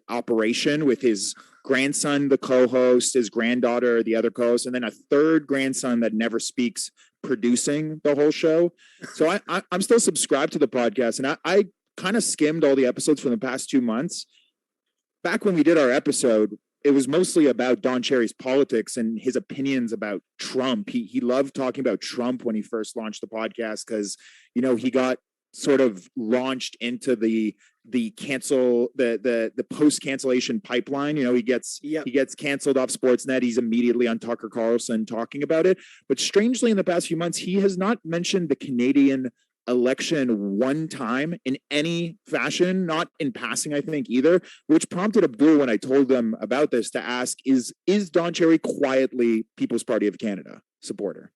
operation with his grandson, the co-host, his granddaughter, the other co-host, and then a third grandson that never speaks, producing the whole show. So I'm still subscribed to the podcast, and I kind of skimmed all the episodes from the past 2 months. Back when we did our episode, it was mostly about Don Cherry's politics and his opinions about Trump. He loved talking about Trump when he first launched the podcast because, you know, he got sort of launched into the post cancellation pipeline. You know, he gets canceled off Sportsnet. He's immediately on Tucker Carlson talking about it. But strangely, in the past few months, he has not mentioned the Canadian election one time in any fashion, not in passing, I think, either, which prompted Abdul, when I told them about this, to ask, is Don Cherry quietly People's Party of Canada supporter?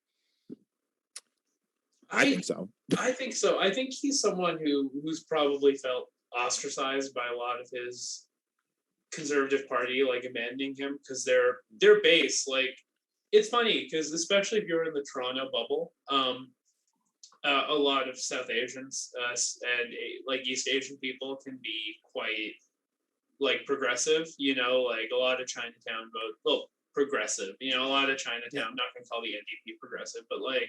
I think so. I think so. I think he's someone who's probably felt ostracized by a lot of his Conservative Party, like abandoning him, because their base, like, it's funny because especially if you're in the Toronto bubble, a lot of South Asians and like East Asian people can be quite like progressive, you know, like a lot of Chinatown vote, well, progressive, you know, a lot of Chinatown, I'm not going to call the NDP progressive, but like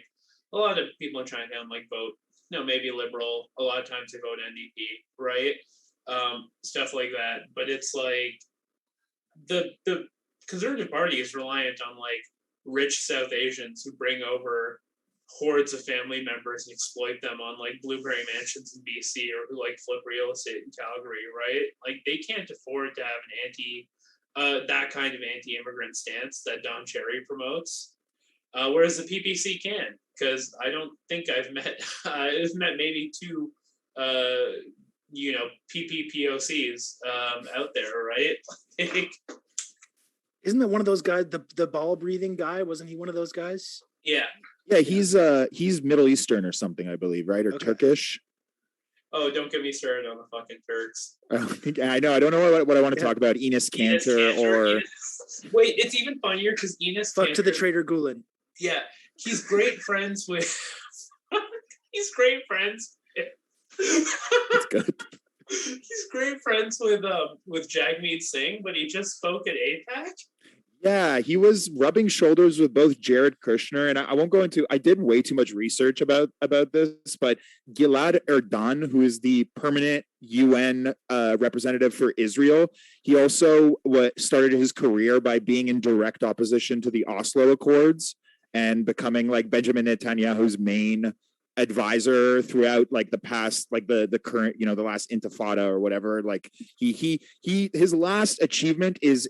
a lot of people in Chinatown like vote, you know, maybe liberal, a lot of times they vote NDP, right? Stuff like that. But it's like the Conservative Party is reliant on like rich South Asians who bring over hordes of family members and exploit them on like blueberry mansions in BC, or who like flip real estate in Calgary, right? Like they can't afford to have an that kind of anti-immigrant stance that Don Cherry promotes. Whereas the PPC can, because I don't think I've met maybe 2 you know, PPPOCs out there, right? Isn't that one of those guys, the ball breathing guy? Wasn't he one of those guys? Yeah. Yeah, he's Middle Eastern or something, I believe, right? Or Turkish. Oh, don't get me started on the fucking Turks. I know. I don't know what I want to talk about. Enes Kanter or... Wait, it's even funnier because Enes Fuck Kanter, to the traitor Gulen. Yeah, he's great friends with... he's great friends... That's good. He's great friends with Jagmeet Singh, but he just spoke at APAC. Yeah, he was rubbing shoulders with both Jared Kushner, and I won't go into. I did way too much research about this, but Gilad Erdan, who is the permanent UN representative for Israel, he also started his career by being in direct opposition to the Oslo Accords and becoming like Benjamin Netanyahu's main advisor throughout like the past, like the current, you know, the last Intifada or whatever. Like his last achievement is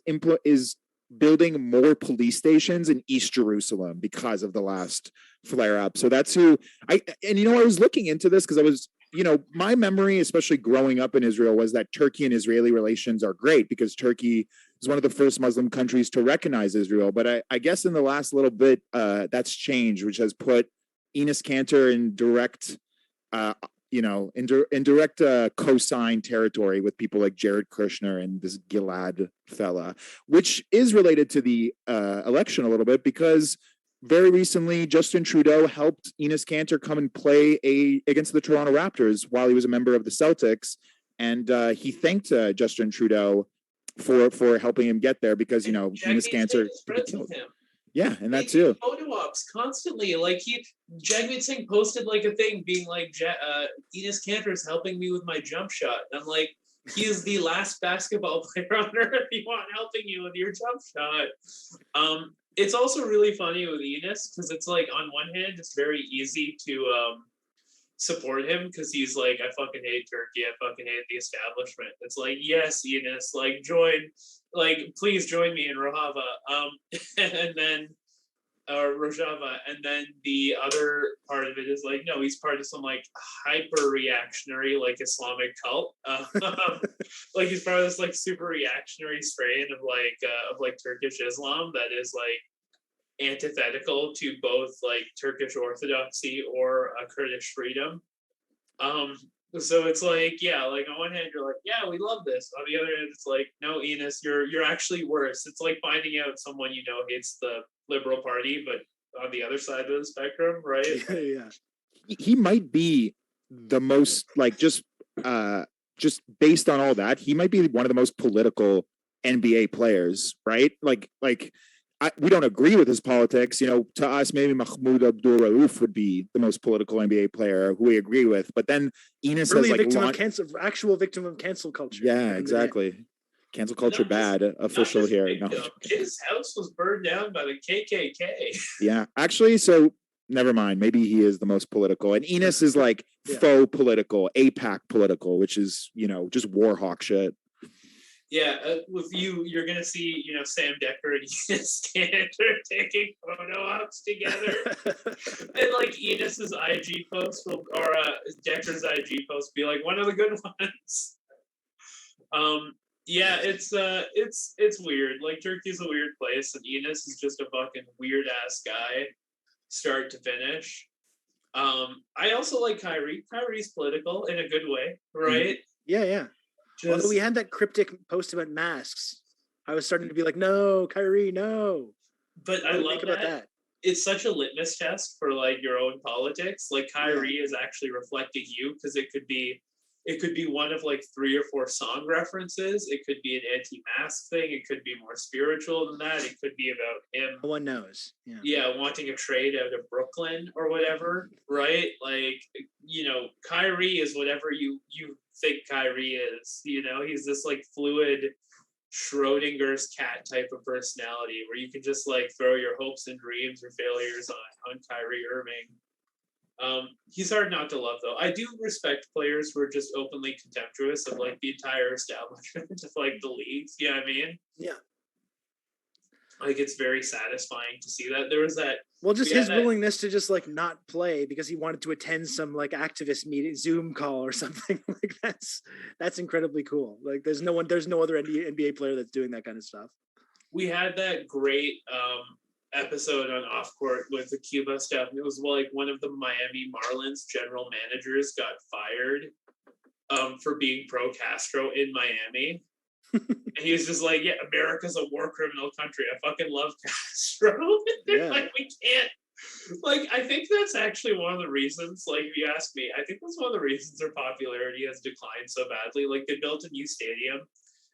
building more police stations in East Jerusalem because of the last flare up. So that's who I was looking into this because I was, you know, my memory, especially growing up in Israel, was that Turkey and Israeli relations are great because Turkey is one of the first Muslim countries to recognize Israel. But I guess in the last little bit, that's changed, which has put Enes Kanter in direct, co-sign territory with people like Jared Kushner and this Gilad fella, which is related to the election a little bit because very recently Justin Trudeau helped Enes Kanter come and play against the Toronto Raptors while he was a member of the Celtics, and he thanked Justin Trudeau for helping him get there because, you know, Enes Kanter killed him. Yeah, and that too. Photo ops constantly. Like Jagmeet Singh posted like a thing being like, Enes Kanter is helping me with my jump shot. And I'm like, he is the last basketball player on earth you want helping you with your jump shot. It's also really funny with Enes because it's like on one hand it's very easy to support him because he's like, I fucking hate Turkey, I fucking hate the establishment. It's like, yes, Enes, like please join me in Rojava. And then Rojava. And then the other part of it is like, no, he's part of some like hyper reactionary like Islamic cult. Like he's part of this like super reactionary strain of like Turkish Islam that is like antithetical to both like Turkish Orthodoxy or a Kurdish freedom. So it's like, yeah, like on one hand you're like, yeah, we love this. On the other hand, it's like, no, Enos, you're actually worse. It's like finding out someone you know hates the Liberal Party, but on the other side of the spectrum, right? Yeah. He might be the most like just based on all that, he might be one of the most political NBA players, right? We don't agree with his politics. You know, to us, maybe Mahmoud Abdul Rauf would be the most political NBA player who we agree with. But then Enos has like actual victim of cancel culture. Yeah, exactly. Cancel culture bad. Official here. No. His house was burned down by the KKK. Yeah, actually, so never mind. Maybe he is the most political, and Enos is like faux political, APAC political, which is just war hawk shit. Yeah, with you're gonna see, Sam Decker and Enos Cantor taking photo ops together, and like Enos's IG post or Decker's IG post be like one of the good ones. Yeah, it's weird. Like Turkey's a weird place, and Enos is just a fucking weird ass guy, start to finish. I also like Kyrie. Kyrie's political in a good way, right? Yeah. Although we had that cryptic post about masks, I was starting to be like, no, Kyrie, no. But I love that. It's such a litmus test for like your own politics. Like Kyrie is actually reflecting you, because it could be one of like 3 or 4 song references. It could be an anti-mask thing. It could be more spiritual than that. It could be about him. No one knows. Yeah, wanting a trade out of Brooklyn or whatever, right? Like, Kyrie is whatever you think Kyrie is. He's this like fluid Schrodinger's cat type of personality where you can just like throw your hopes and dreams or failures on Kyrie Irving. He's hard not to love, though. I do respect players who are just openly contemptuous of like the entire establishment of like the leagues. You know what I mean? Yeah. Like it's very satisfying to see that. There was that. Well, just his willingness to just like not play because he wanted to attend some like activist meeting, Zoom call or something. Like that's incredibly cool. Like there's no other NBA player that's doing that kind of stuff. We had that great episode on Off Court with the Cuba stuff. It was like one of the Miami Marlins general managers got fired for being pro Castro in Miami. And he was just like, yeah, America's a war criminal country. I fucking love Castro. Like, we can't. Like, I think that's actually one of the reasons, like, if you ask me, I think that's one of the reasons their popularity has declined so badly. Like, they built a new stadium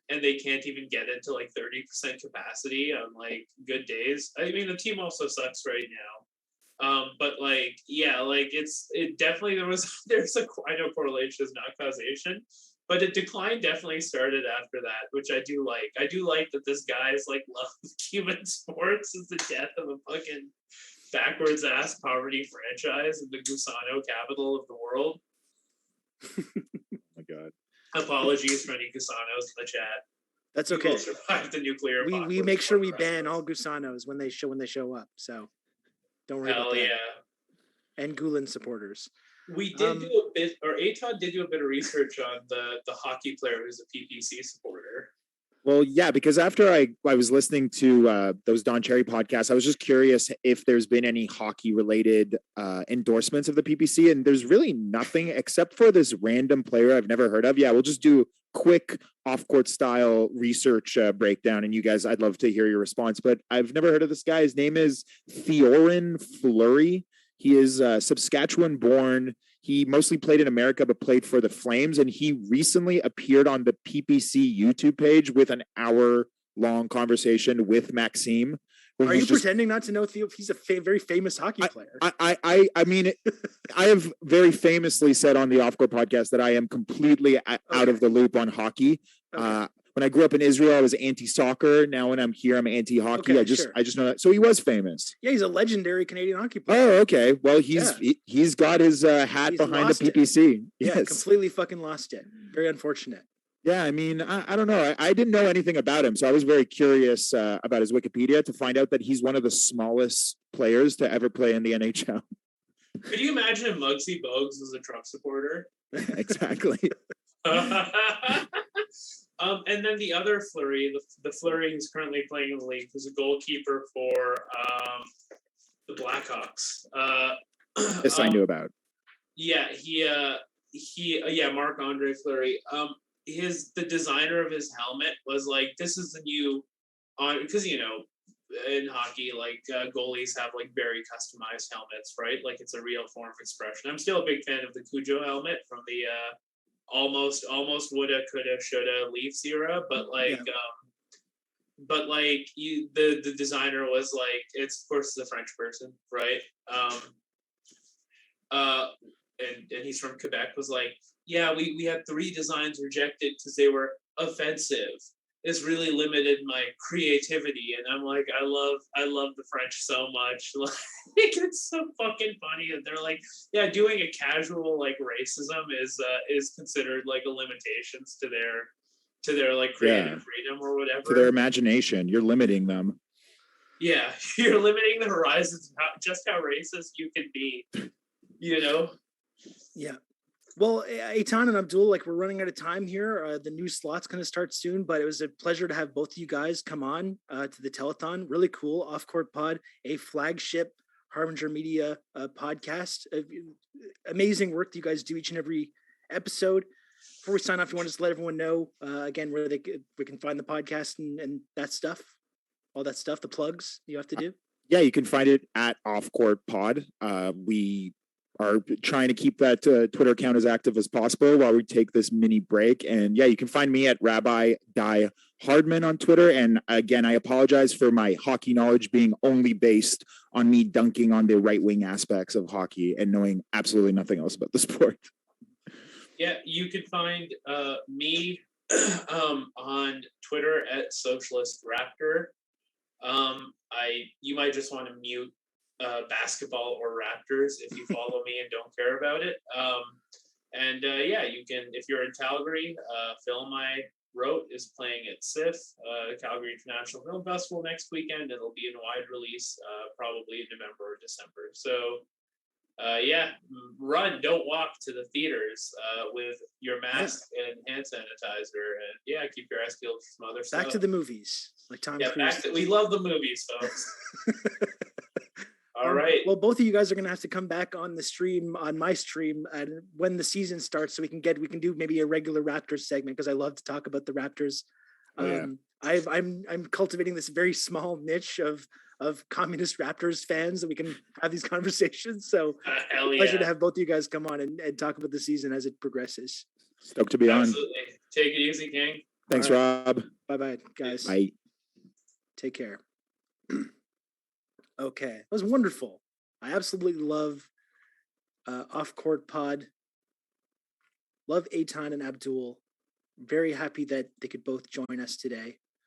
and they can't even get it to like 30% capacity on like good days. I mean, the team also sucks right now. But like, yeah, like it definitely, there's a, I know correlation is not causation, but a decline definitely started after that, which I do like. I do like that this guy's like love of Cuban sports is the death of a fucking backwards ass poverty franchise in the Gusano capital of the world. Oh my God. Apologies for any Gusanos in the chat. That's okay. We'll survive the nuclear. We make sure we ban all Gusanos when they show up. So don't worry about that. Yeah. And Gulen supporters. We did do a bit, or Aton did do a bit of research on the hockey player who's a PPC supporter. Well, yeah, because after I was listening to those Don Cherry podcasts, I was just curious if there's been any hockey-related endorsements of the PPC, and there's really nothing except for this random player I've never heard of. Yeah, we'll just do quick off-court style research breakdown, and you guys, I'd love to hear your response, but I've never heard of this guy. His name is Theorin Fleury. He is Saskatchewan-born. He mostly played in America, but played for the Flames. And he recently appeared on the PPC YouTube page with an hour-long conversation with Maxime. Are you pretending not to know Theo? He's a very famous hockey player. I mean, I have very famously said on the Off Court podcast that I am completely out of the loop on hockey. Okay. When I grew up in Israel, I was anti-soccer. Now when I'm here, I'm anti-hockey. Okay, I just know that. So he was famous. Yeah, he's a legendary Canadian hockey player. Oh, okay. Well, he's got his hat behind the PPC. Yes. Yeah, completely fucking lost it. Very unfortunate. Yeah, I mean, I don't know. I didn't know anything about him, so I was very curious about his Wikipedia to find out that he's one of the smallest players to ever play in the NHL. Could you imagine if Muggsy Bogues was a Trump supporter? Exactly. And then the other Fleury, the Fleury who's currently playing in the league, who's a goalkeeper for the Blackhawks. This I knew about. Yeah, yeah, Marc-Andre Fleury. The designer of his helmet was like, this is the new, because in hockey, like goalies have like very customized helmets, right? Like it's a real form of expression. I'm still a big fan of the Cujo helmet from the almost woulda, coulda, shoulda Leafs era, but like the designer was like, it's of course the French person, right? And he's from Quebec, was like, yeah, we had 3 designs rejected because they were offensive. This really limited my creativity, and I'm like, I love the French so much. Like, it's so fucking funny that they're like, yeah, doing a casual like racism is considered like a limitations to their like creative freedom or whatever. To their imagination, you're limiting them. Yeah, you're limiting the horizons of just how racist you can be. Yeah. Well, Eitan and Abdul, like we're running out of time here. The new slot's going to start soon, but it was a pleasure to have both of you guys come on to the Telethon. Really cool. Off Court Pod, a flagship Harbinger Media podcast. Amazing work that you guys do each and every episode. Before we sign off, you want to just let everyone know again where we can find the podcast and that stuff, all that stuff, the plugs you have to do. Yeah, you can find it at Off Court Pod. We are trying to keep that Twitter account as active as possible while we take this mini break. And yeah, you can find me at Rabbi Guy Hardman on Twitter. And again, I apologize for my hockey knowledge being only based on me dunking on the right-wing aspects of hockey and knowing absolutely nothing else about the sport. Yeah, you can find me on Twitter at Socialist Raptor. You might just want to mute basketball or Raptors if you follow me and don't care about it. Yeah, you can, if you're in Calgary, film I wrote is playing at SIF, Calgary International Film Festival next weekend. It'll be in wide release probably in November or December. So run, don't walk to the theaters with your mask and hand sanitizer, and keep your eyes peeled for some other stuff. Back to the movies, like Tom Cruise. We love the movies, folks. All right. Well, both of you guys are gonna have to come back on the stream, on my stream, and when the season starts, so we can do maybe a regular Raptors segment, because I love to talk about the Raptors. I'm cultivating this very small niche of communist Raptors fans that we can have these conversations. So pleasure to have both of you guys come on and talk about the season as it progresses. Stoked to be on. Take it easy, King. Thanks, Rob. Bye, guys. Bye. Take care. Okay, that was wonderful. I absolutely love Off Court Pod. Love Eitan and Abdul. Very happy that they could both join us today.